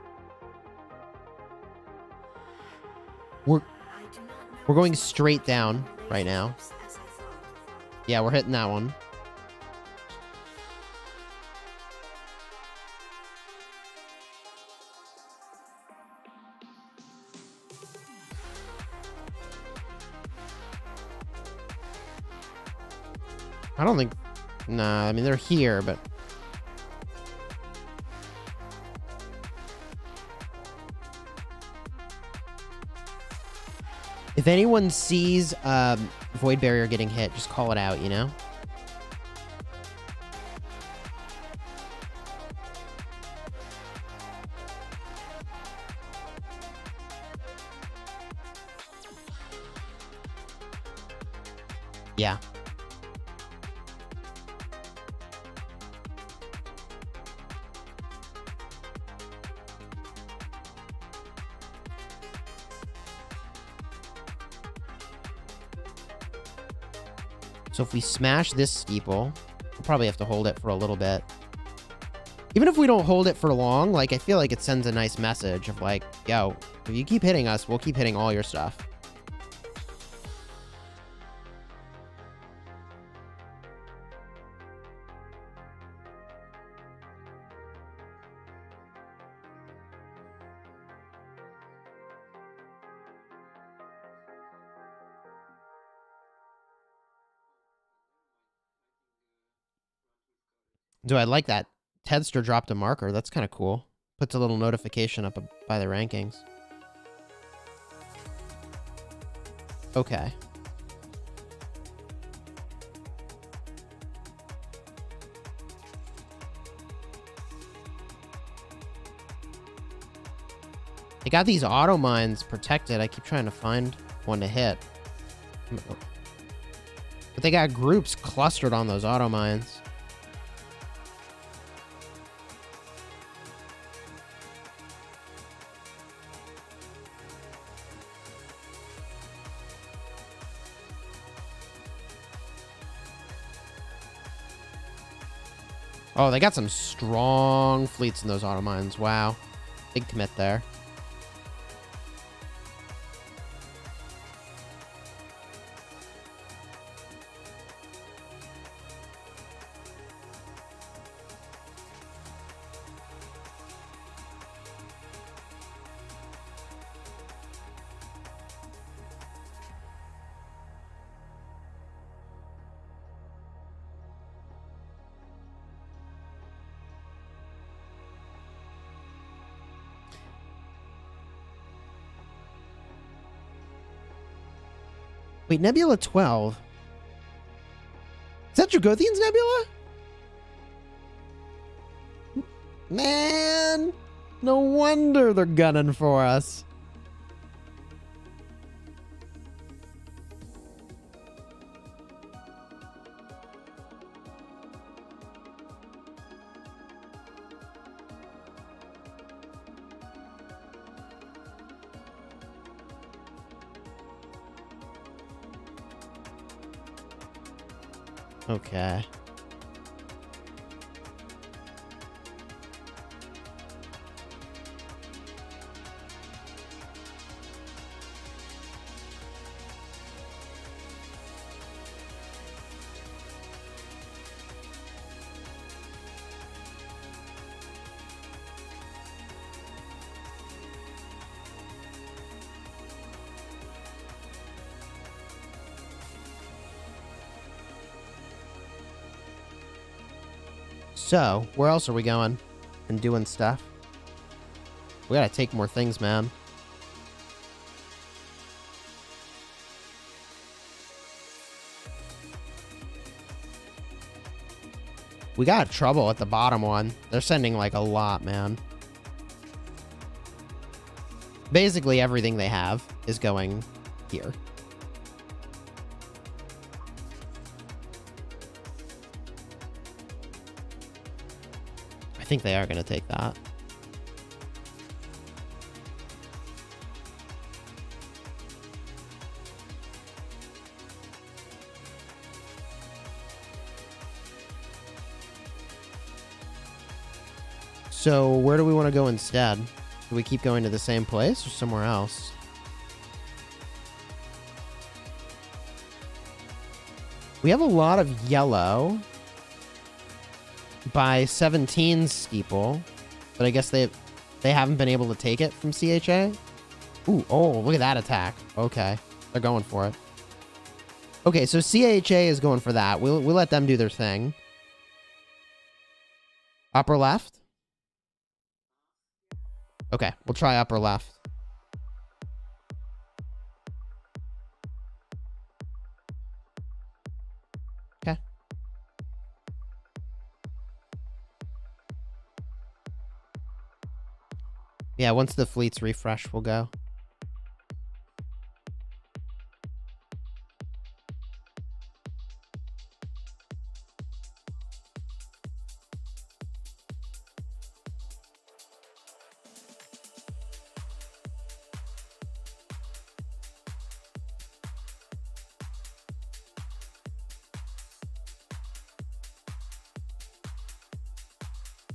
We're going straight down right now. Yeah, we're hitting that one. I don't think... Nah, I mean, they're here, but... If anyone sees Void Barrier getting hit, just call it out, you know? Yeah. So if we smash this steeple, we'll probably have to hold it for a little bit. Even if we don't hold it for long, like, I feel like it sends a nice message of like, yo, if you keep hitting us, we'll keep hitting all your stuff. Dude, I like that. Tedster dropped a marker. That's kind of cool. Puts a little notification up by the rankings. Okay. They got these auto mines protected. I keep trying to find one to hit. But they got groups clustered on those auto mines. Oh, they got some strong fleets in those auto mines. Wow. Big commit there. Wait, Nebula 12? Is that Dragothian's Nebula? Man, no wonder they're gunning for us. Okay. So, where else are we going? and doing stuff. We gotta take more things, man. We got trouble at the bottom one. They're sending like a lot, man. Basically everything they have is going here. I think they are going to take that. So where do we want to go instead? Do we keep going to the same place or somewhere else? We have a lot of yellow by 17 steeple, but I guess they haven't been able to take it from CHA. Ooh, oh, look at that attack. Okay, they're going for it. Okay, so CHA is going for that. We'll let them do their thing. Upper left? Okay, we'll try upper left. Okay. Yeah, once the fleets refresh, we'll go.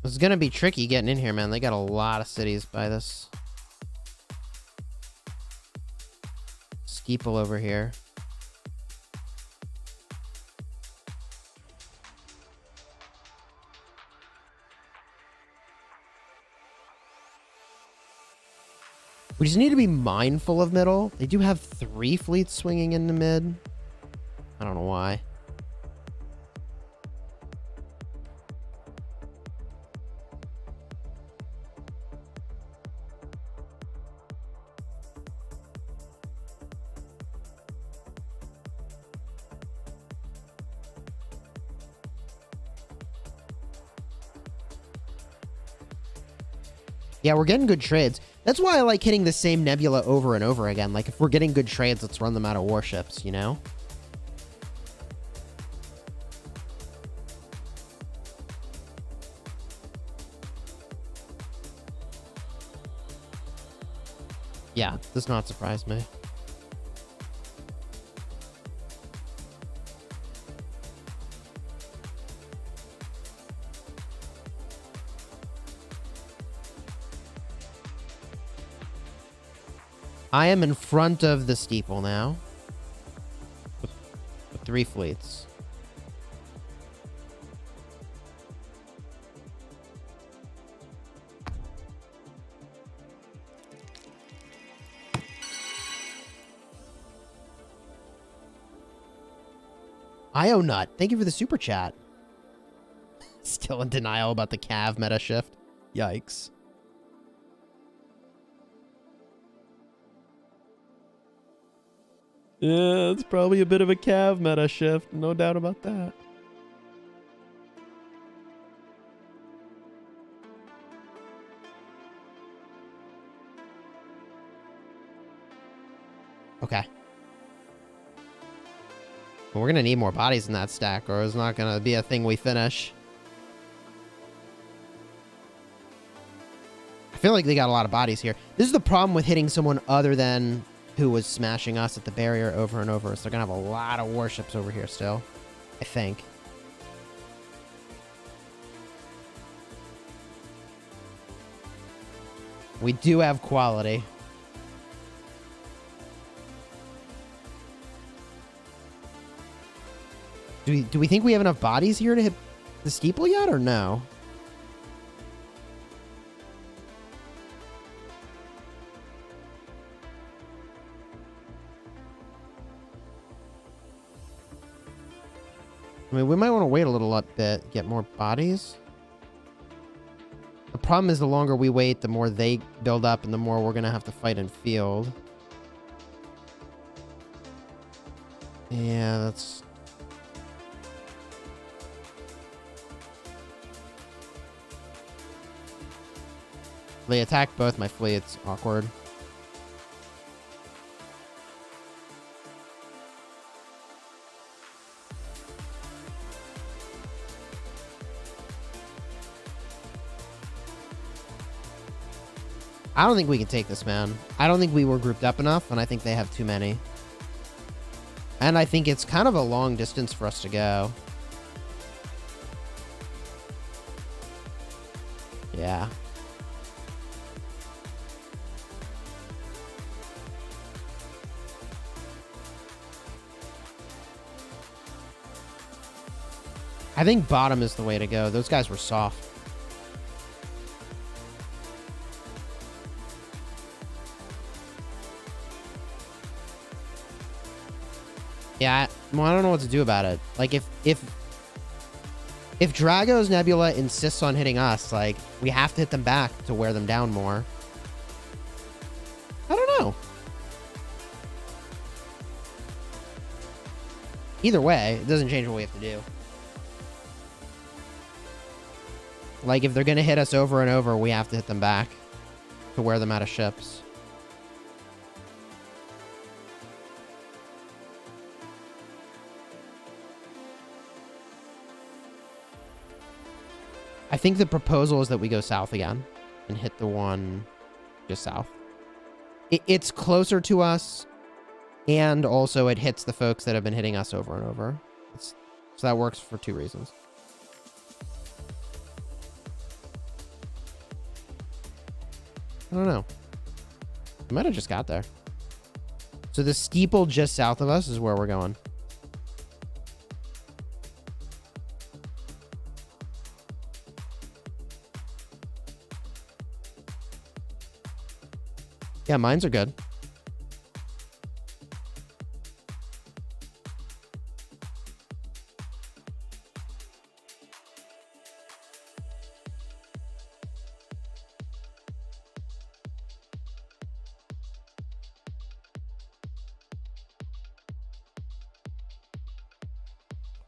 It's gonna be tricky getting in here, man. They got a lot of cities by this steeple over here. We just need to be mindful of middle. They do have 3 fleets swinging into mid. I don't know why. Yeah, we're getting good trades. That's why I like hitting the same nebula over and over again. Like, if we're getting good trades, let's run them out of warships, you know? Yeah, does not surprise me. I am in front of the steeple now. With 3 fleets. IO Nut, thank you for the super chat. Still in denial about the Cav meta shift. Yikes. Yeah, it's probably a bit of a Cav meta shift. No doubt about that. Okay. Well, we're going to need more bodies in that stack, or it's not going to be a thing we finish. I feel like they got a lot of bodies here. This is the problem with hitting someone other than who was smashing us at the barrier over and over. So they're going to have a lot of warships over here still, I think. We do have quality. Do we think we have enough bodies here to hit the steeple yet, or no? I mean, we might want to wait a little bit, get more bodies. The problem is the longer we wait, the more they build up and the more we're going to have to fight in field. Yeah, that's... They attack both my fleets. Awkward. I don't think we can take this, man. I don't think we were grouped up enough, and I think they have too many. And I think it's kind of a long distance for us to go. Yeah. I think bottom is the way to go. Those guys were soft. Yeah, well, I don't know what to do about it. Like, if Drago's Nebula insists on hitting us, like, we have to hit them back to wear them down more. I don't know. Either way, it doesn't change what we have to do. Like, if they're going to hit us over and over, we have to hit them back to wear them out of ships. I think the proposal is that we go south again and hit the one just south. It's closer to us, and also it hits the folks that have been hitting us over and over. So that works for two reasons. I don't know. We might have just got there. So the steeple just south of us is where we're going. Yeah, mines are good.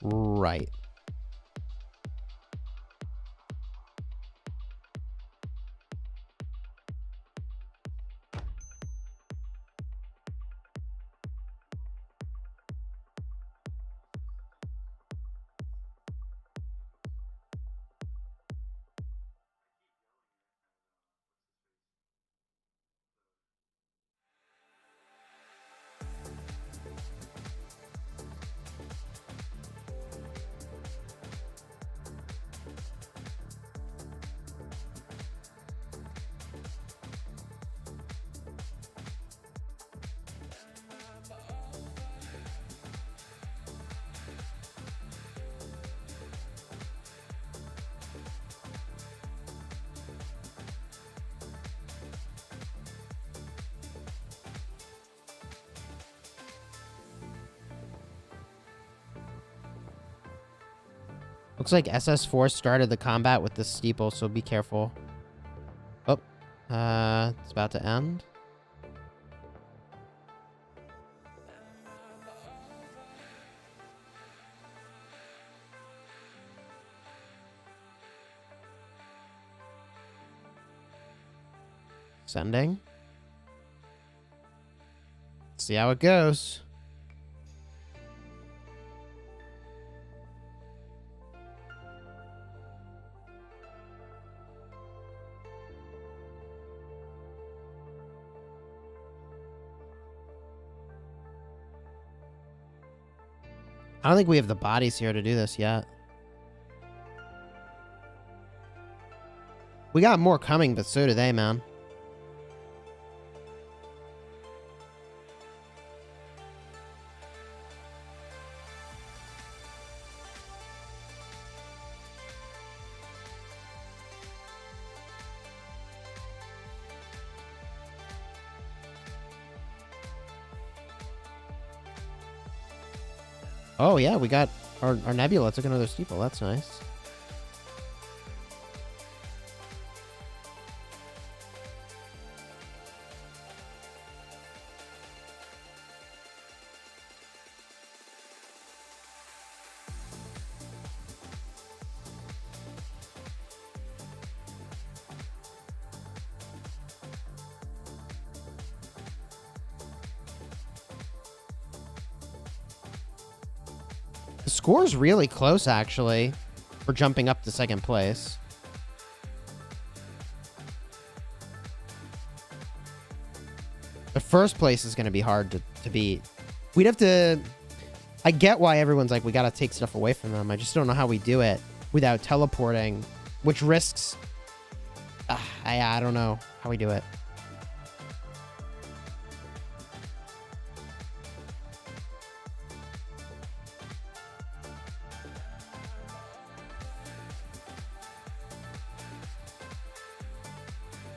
Right. Looks like SS4 started the combat with this steeple, so be careful. Oh, it's about to end. Sending. See how it goes. I don't think we have the bodies here to do this yet. We got more coming, but so do they, man. Oh, yeah, we got our nebula took another steeple. That's nice. The score's really close, actually, for jumping up to second place. The first place is going to be hard to beat. We'd have to... I get why everyone's like, we got to take stuff away from them. I just don't know how we do it without teleporting, which risks... I don't know how we do it.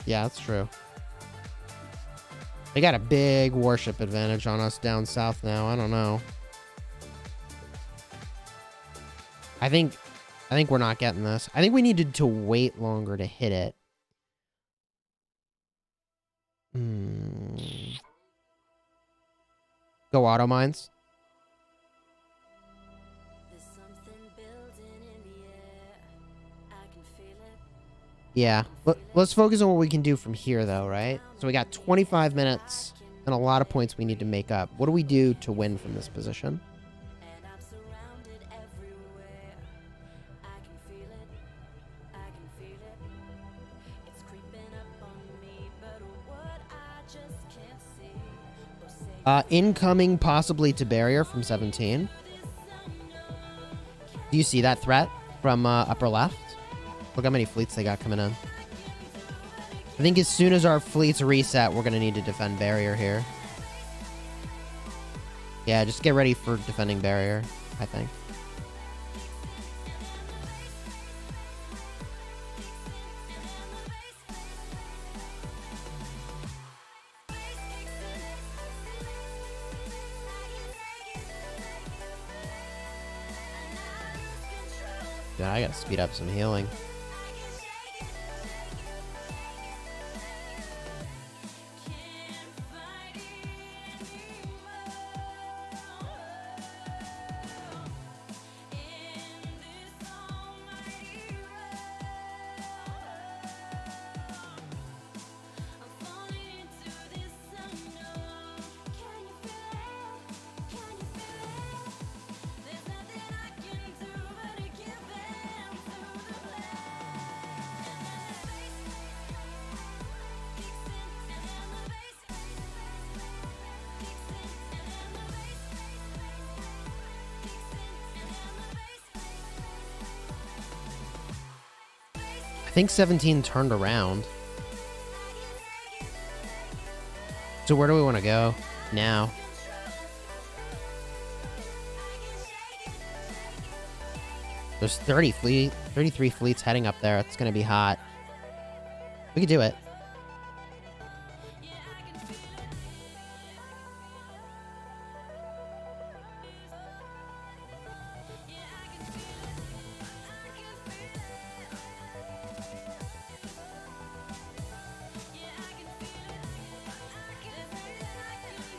Yeah, that's true. They got a big warship advantage on us down south now. I don't know. I think we're not getting this. I think we needed to wait longer to hit it. Go auto mines. Yeah. Let's focus on what we can do from here, though, right? So we got 25 minutes and a lot of points we need to make up. What do we do to win from this position? Incoming possibly to barrier from 17. Do you see that threat from upper left? Look how many fleets they got coming in. I think as soon as our fleets reset, we're going to need to defend barrier here. Yeah, just get ready for defending barrier, I think. Dude, I gotta speed up some healing. I think 17 turned around. So where do we want to go now? There's 33 fleets heading up there. It's going to be hot. We could do it.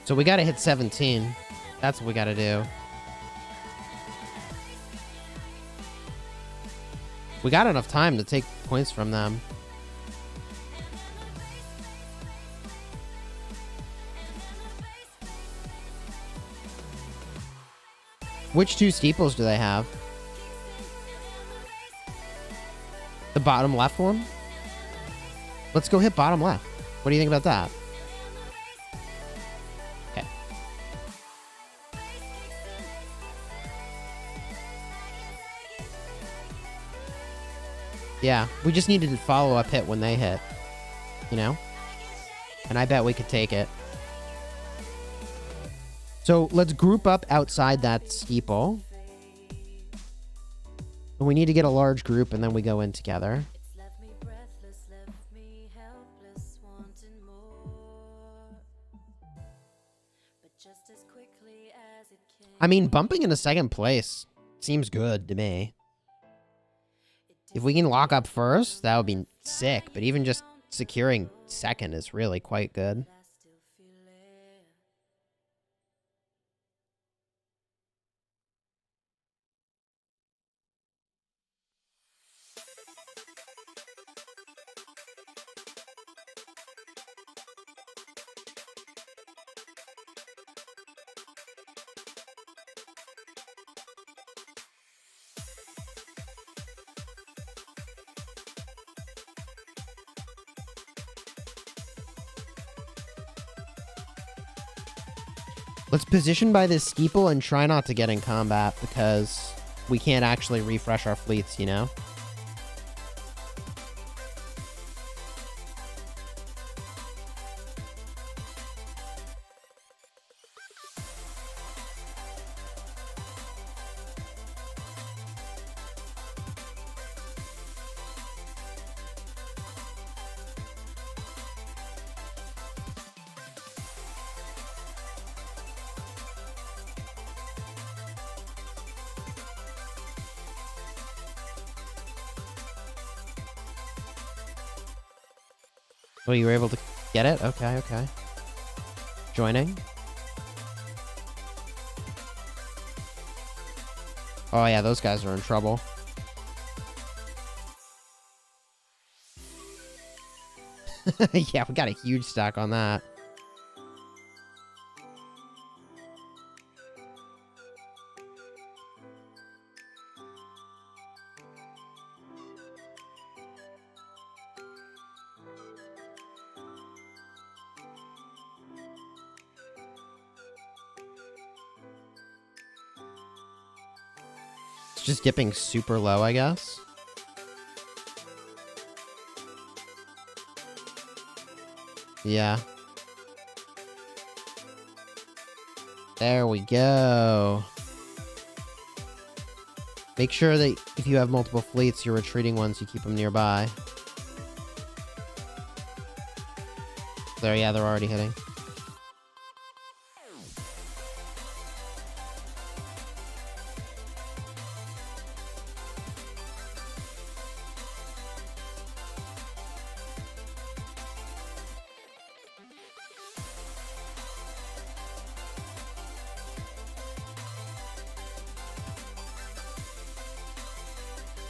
So we got to hit 17. That's what we got to do. We got enough time to take points from them. Which two steeples do they have? The bottom left one? Let's go hit bottom left. What do you think about that? Okay. Yeah, we just needed to follow up hit when they hit. You know? And I bet we could take it. So let's group up outside that steeple. And we need to get a large group and then we go in together. I mean, bumping into second place seems good to me. If we can lock up first, that would be sick. But even just securing second is really quite good. Let's position by this steeple and try not to get in combat because we can't actually refresh our fleets, you know? Oh, you were able to get it? Okay, okay. Joining. Oh yeah, those guys are in trouble. Yeah, we got a huge stack on that. It's just dipping super low, I guess. Yeah. There we go. Make sure that if you have multiple fleets, your retreating ones, you keep them nearby. There, yeah, they're already hitting.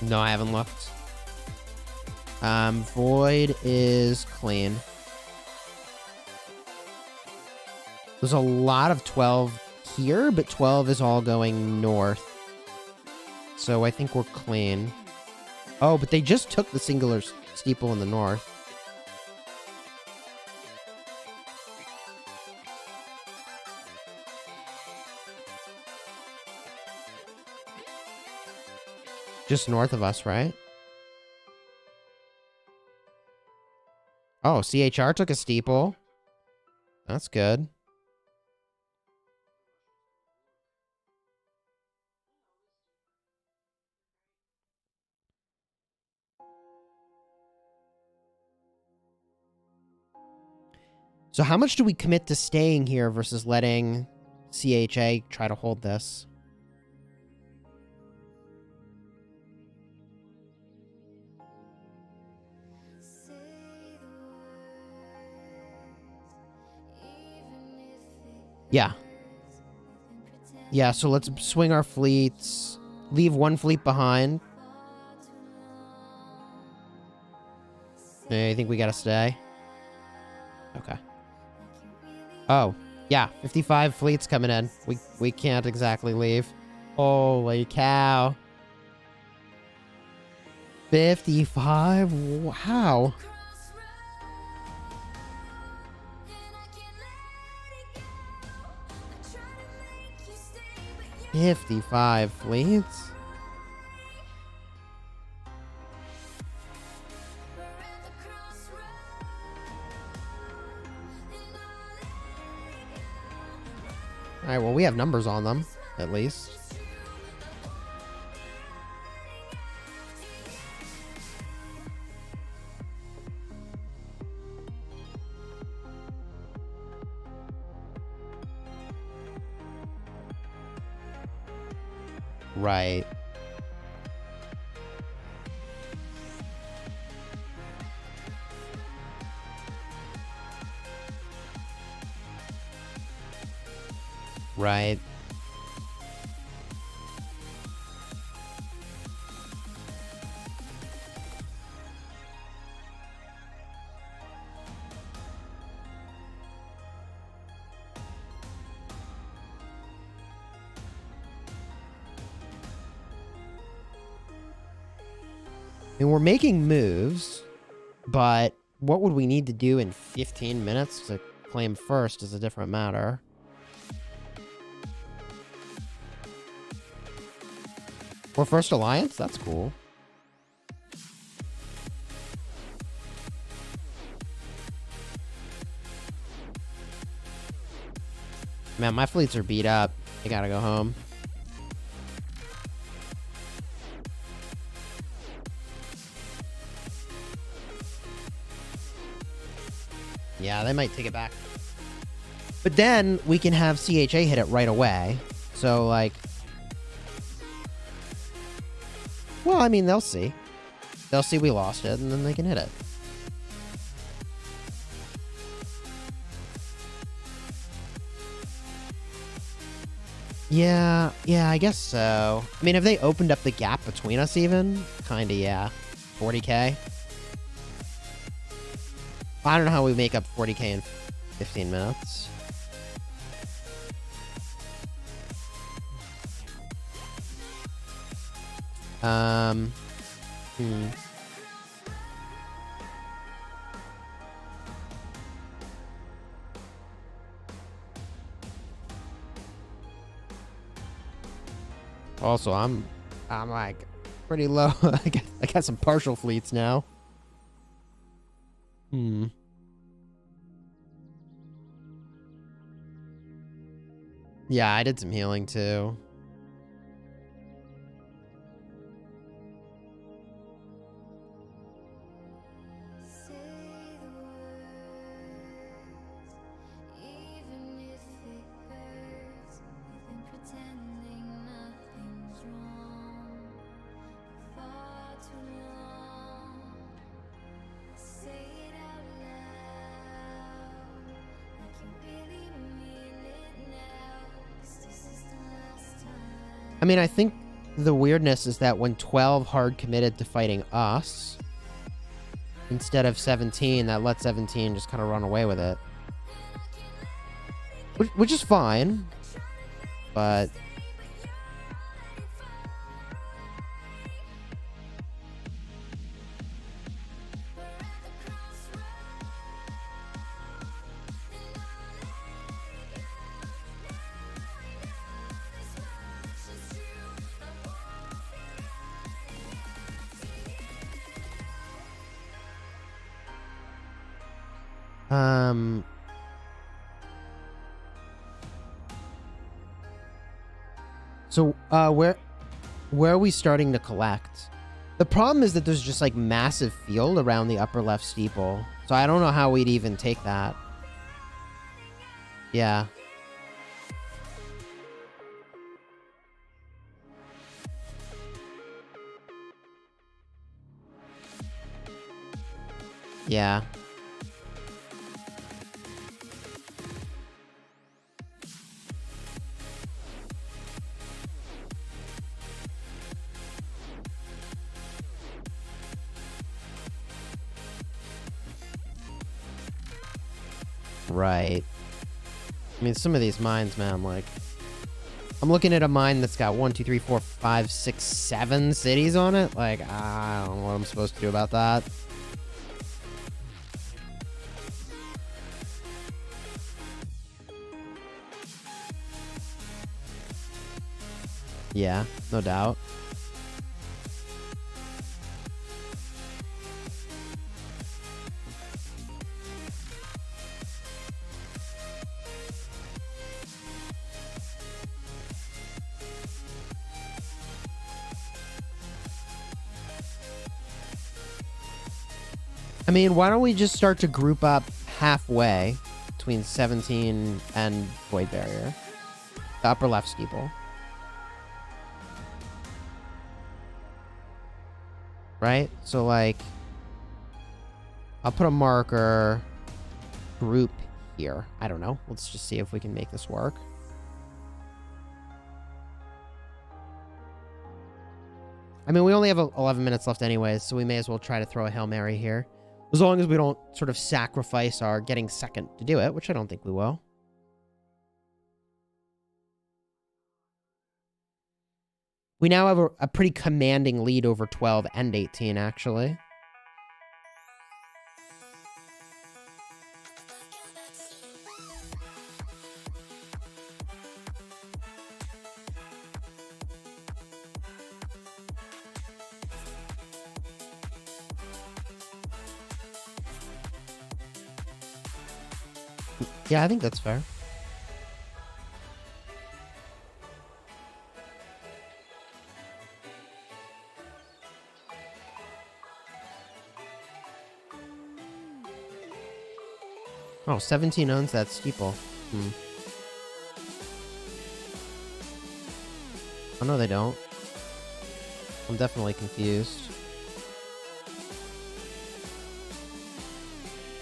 No, I haven't looked. Void is clean. There's a lot of 12 here, but 12 is all going north. So I think we're clean. Oh, but they just took the singular steeple in the north. Just north of us, right? Oh, CHR took a steeple. That's good. So how much do we commit to staying here versus letting CHA try to hold this? Yeah. Yeah, so let's swing our fleets. Leave one fleet behind. I think we gotta stay. Okay. Oh, yeah. 55 fleets coming in. We can't exactly leave. Holy cow. 55? Wow. $55 fleets? Alright, well, we have numbers on them, at least. Right. Right. I mean, we're making moves, but what would we need to do in 15 minutes to claim first is a different matter. Or First Alliance? That's cool. Man, my fleets are beat up. I gotta go home. Yeah, they might take it back. But then we can have CHA hit it right away. So, like... Well, I mean, they'll see. They'll see we lost it, and then they can hit it. Yeah, I guess so. I mean, have they opened up the gap between us even? Kinda, yeah. 40k? I don't know how we make up 40k in 15 minutes. Also, I'm like pretty low. I got some partial fleets now. Yeah, I did some healing too. I mean, I think the weirdness is that when 12 hard committed to fighting us, instead of 17, that let 17 just kind of run away with it. Which is fine, but... So, where are we starting to collect? The problem is that there's just, like, massive field around the upper left steeple. So I don't know how we'd even take that. Yeah. Yeah. Right. I mean, some of these mines, man, like... I'm looking at a mine that's got 1, 2, 3, 4, 5, 6, 7 cities on it. Like, I don't know what I'm supposed to do about that. Yeah, no doubt. I mean, why don't we just start to group up halfway between 17 and Void Barrier? The upper left steeple. Right? So, like, I'll put a marker group here. I don't know. Let's just see if we can make this work. I mean, we only have 11 minutes left anyways, so we may as well try to throw a Hail Mary here. As long as we don't sort of sacrifice our getting second to do it, which I don't think we will. We now have a pretty commanding lead over 12 and 18, actually. Yeah, I think that's fair. Oh, 17 owns that steeple. Oh, no, they don't. I'm definitely confused.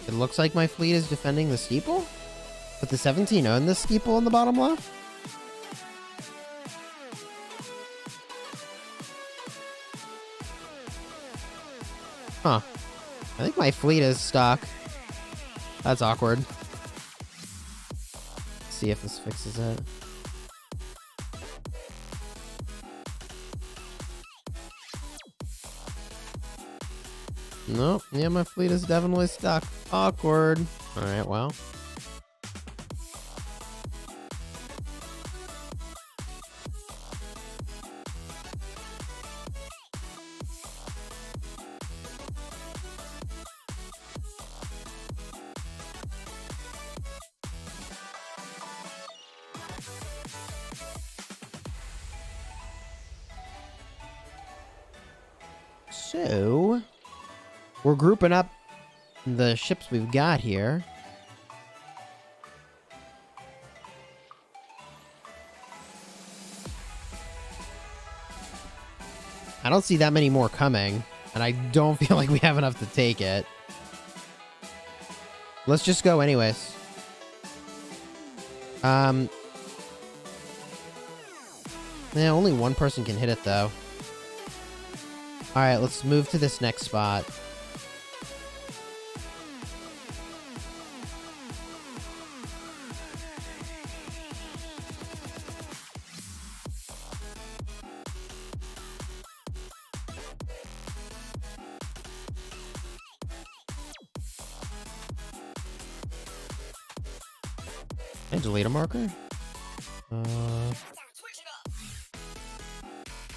It looks like my fleet is defending the steeple? But the 17 own the steeple in the bottom left? Huh. I think my fleet is stuck. That's awkward. Let's see if this fixes it. Nope. Yeah, my fleet is definitely stuck. Awkward. Alright, well. So, we're grouping up the ships we've got here. I don't see that many more coming, and I don't feel like we have enough to take it. Let's just go anyways. Yeah, only one person can hit it, though. Alright, let's move to this next spot. Can I delete a marker?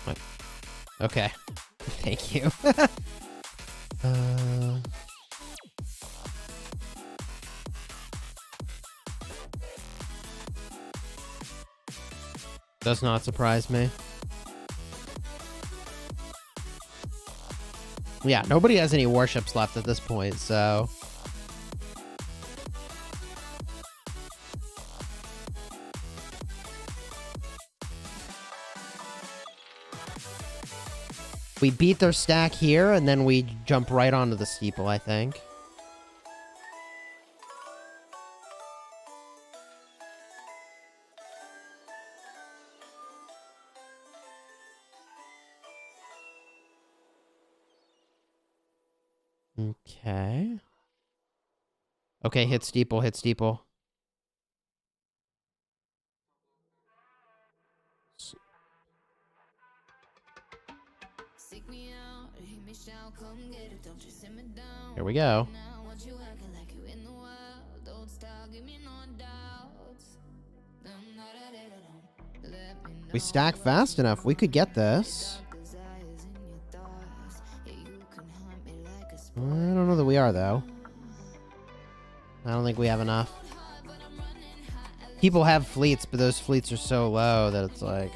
What? Okay. Thank you. Does not surprise me. Yeah, nobody has any warships left at this point, so... We beat their stack here, and then we jump right onto the steeple, I think. Okay. Okay, hit steeple, hit steeple. Here we go. We stack fast enough. We could get this. I don't know that we are, though. I don't think we have enough. People have fleets, but those fleets are so low that it's like...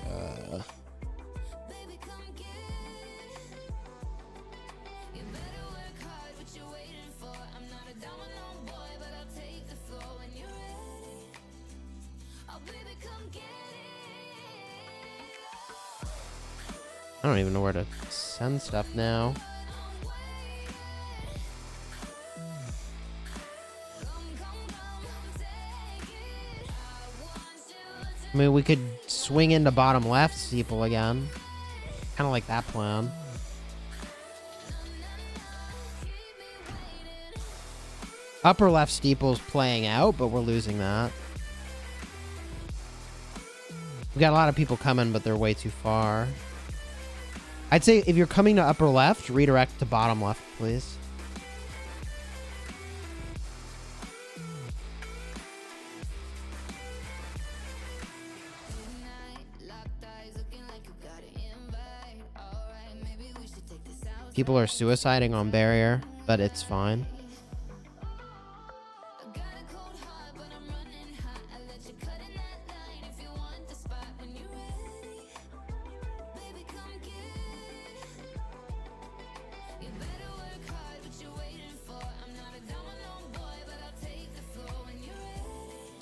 I don't even know where to send stuff now. I mean, we could swing into bottom left steeple again. Kind of like that plan. Upper left steeple's playing out, but we're losing that. We got a lot of people coming, but they're way too far. I'd say if you're coming to upper left, redirect to bottom left, please. People are suiciding on barrier, but it's fine.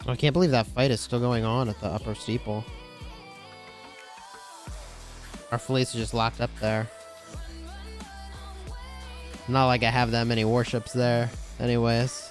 I can't believe that fight is still going on at the upper steeple. Our fleets are just locked up there. Not like I have that many warships there. Anyways.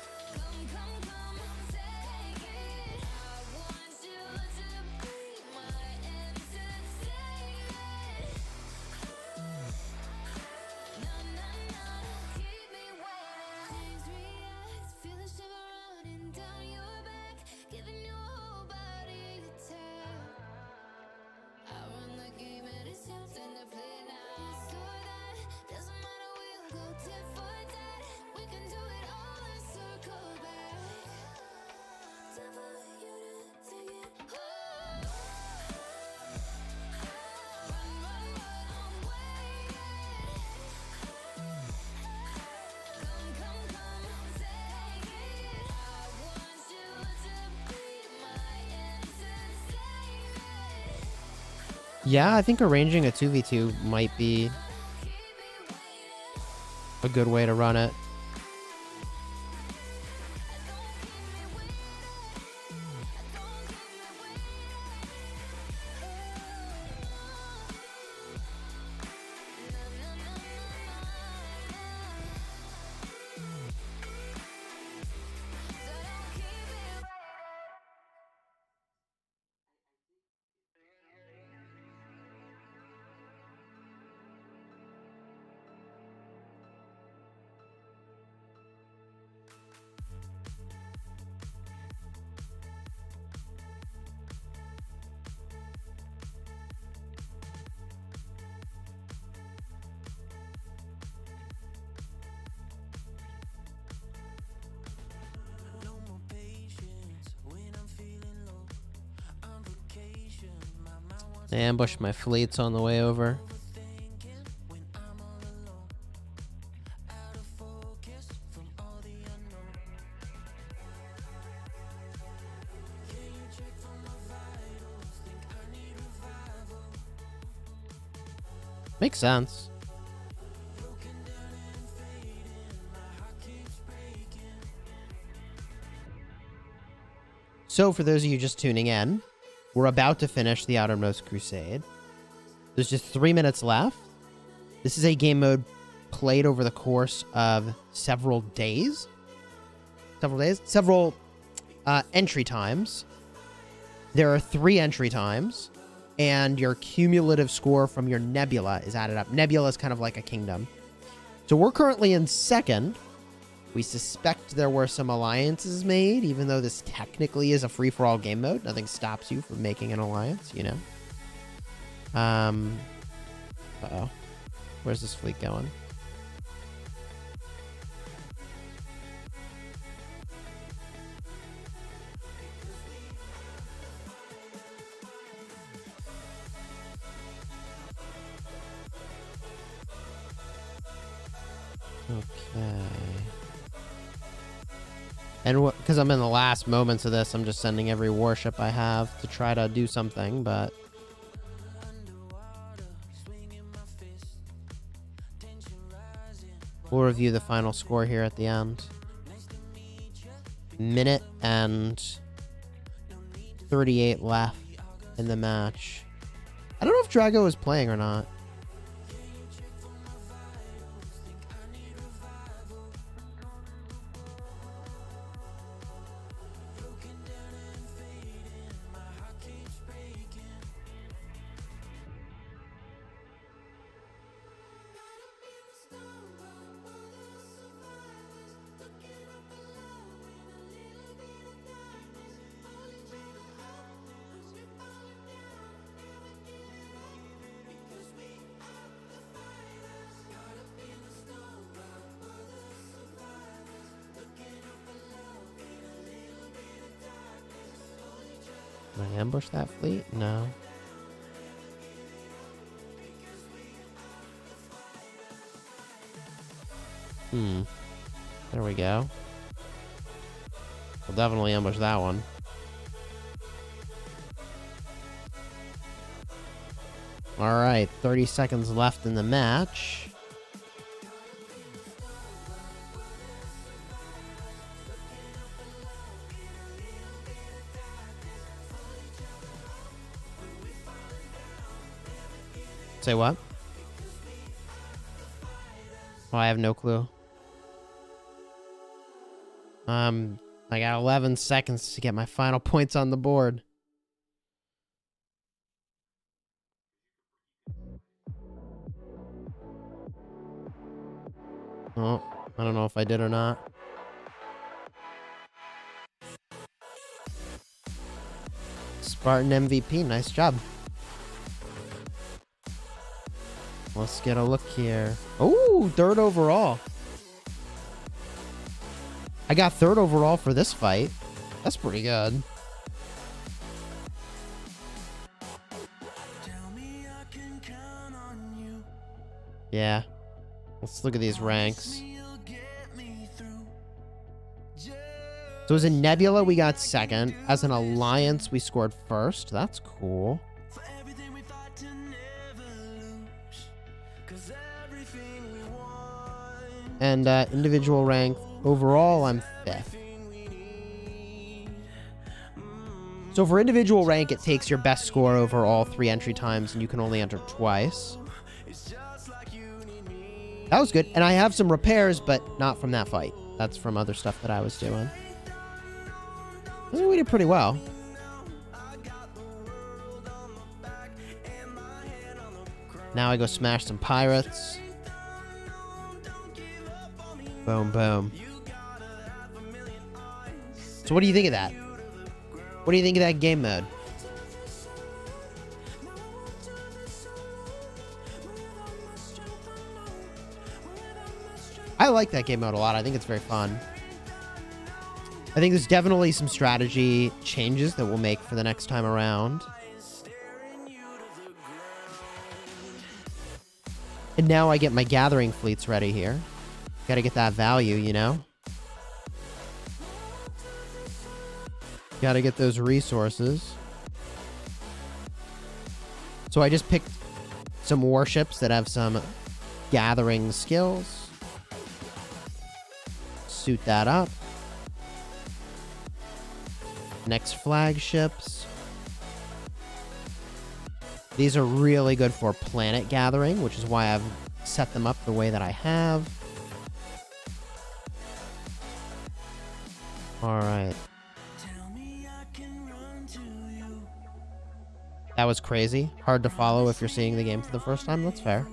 Yeah, I think arranging a 2v2 might be a good way to run it. They ambushed my fleets on the way over. Makes sense. So for those of you just tuning in, we're about to finish the Outermost Crusade. There's just 3 minutes left. This is a game mode played over the course of several days. Several entry times. There are 3 entry times, and your cumulative score from your nebula is added up. Nebula is kind of like a kingdom. So we're currently in second. We suspect there were some alliances made, even though this technically is a free-for-all game mode. Nothing stops you from making an alliance, you know? Uh-oh. Where's this fleet going? Okay. And because I'm in the last moments of this, I'm just sending every warship I have to try to do something, but... we'll review the final score here at the end. Minute and 38 left in the match. I don't know if Drago is playing or not. Can I ambush that fleet? No. There we go. We'll definitely ambush that one. Alright, 30 seconds left in the match. Say what? Oh, I have no clue. I got 11 seconds to get my final points on the board. Oh, I don't know if I did or not. Spartan MVP, nice job. Let's get a look here. Oh, third overall. I got third overall for this fight. That's pretty good. Yeah. Let's look at these ranks. So as a Nebula, we got second. As an Alliance, we scored first. That's cool. And individual rank, overall, I'm 5th. So for individual rank, it takes your best score over all 3 entry times, and you can only enter twice. That was good. And I have some repairs, but not from that fight. That's from other stuff that I was doing. I think we did pretty well. Now I go smash some pirates. Boom, boom. So what do you think of that? What do you think of that game mode? I like that game mode a lot. I think it's very fun. I think there's definitely some strategy changes that we'll make for the next time around. And now I get my gathering fleets ready here. Gotta get that value, you know? Gotta get those resources. So I just picked some warships that have some gathering skills. Suit that up. Next flagships. These are really good for planet gathering, which is why I've set them up the way that I have. All right. That was crazy. Hard to follow if you're seeing the game for the first time. That's fair.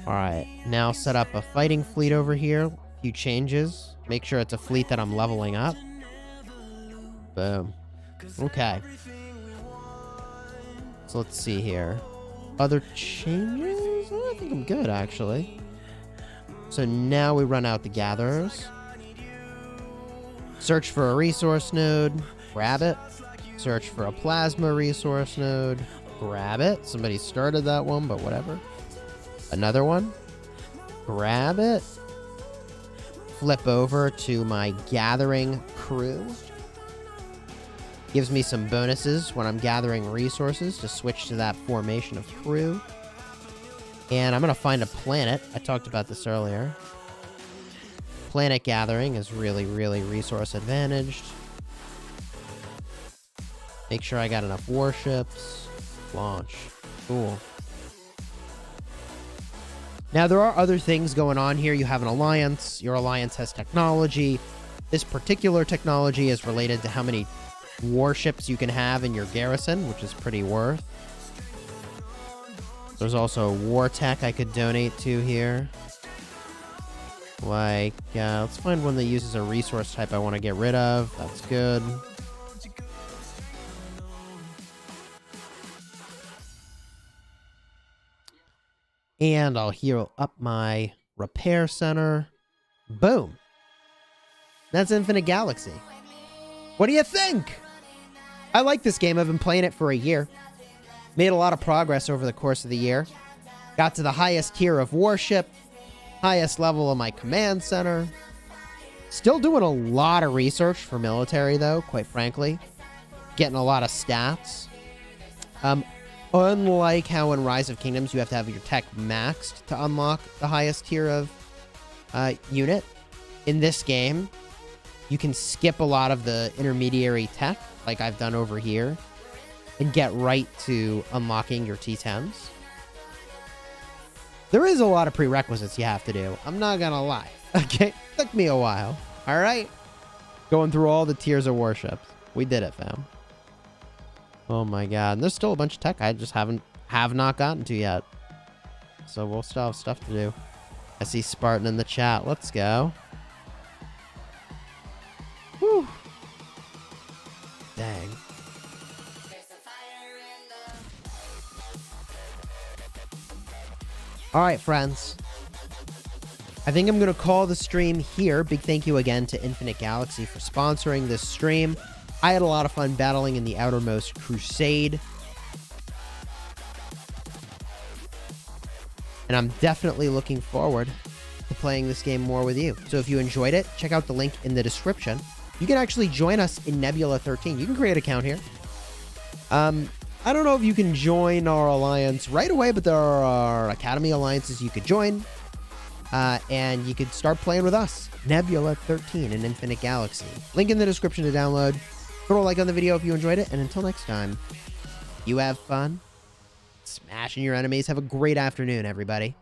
All right. Now set up a fighting fleet over here. A few changes. Make sure it's a fleet that I'm leveling up. Boom. Okay. So let's see here. Other changes? I think I'm good, actually. So now we run out the gatherers. Search for a resource node. Grab it. Search for a plasma resource node. Grab it. Somebody started that one, but whatever. Another one. Grab it. Flip over to my gathering crew. Gives me some bonuses when I'm gathering resources to switch to that formation of crew. And I'm going to find a planet. I talked about this earlier. Planet gathering is really, really resource advantaged. Make sure I got enough warships. Launch. Cool. Now, there are other things going on here. You have an alliance. Your alliance has technology. This particular technology is related to how many warships you can have in your garrison, which is pretty worth. There's also war tech I could donate to here. Like, let's find one that uses a resource type I want to get rid of. That's good. And I'll heal up my repair center. Boom. That's Infinite Galaxy. What do you think? I like this game. I've been playing it for a year. Made a lot of progress over the course of the year. Got to the highest tier of warship. Highest level of my command center. Still doing a lot of research for military, though, quite frankly. Getting a lot of stats. Unlike how in Rise of Kingdoms you have to have your tech maxed to unlock the highest tier of unit. In this game, you can skip a lot of the intermediary tech, like I've done over here, and get right to unlocking your T10s. There is a lot of prerequisites you have to do. I'm not gonna lie. Okay, took me a while. All right, going through all the tiers of warships. We did it, fam. Oh my god, and there's still a bunch of tech I just have not gotten to yet. So we'll still have stuff to do. I see Spartan in the chat. Let's go. Whew. Dang. All right, friends. I think I'm going to call the stream here. Big thank you again to Infinite Galaxy for sponsoring this stream. I had a lot of fun battling in the Outermost Crusade. And I'm definitely looking forward to playing this game more with you. So if you enjoyed it, check out the link in the description. You can actually join us in Nebula 13. You can create an account here. I don't know if you can join our alliance right away, but there are Academy alliances you could join. And you could start playing with us. Nebula 13 in Infinite Galaxy. Link in the description to download. Throw a like on the video if you enjoyed it. And until next time, you have fun smashing your enemies. Have a great afternoon, everybody.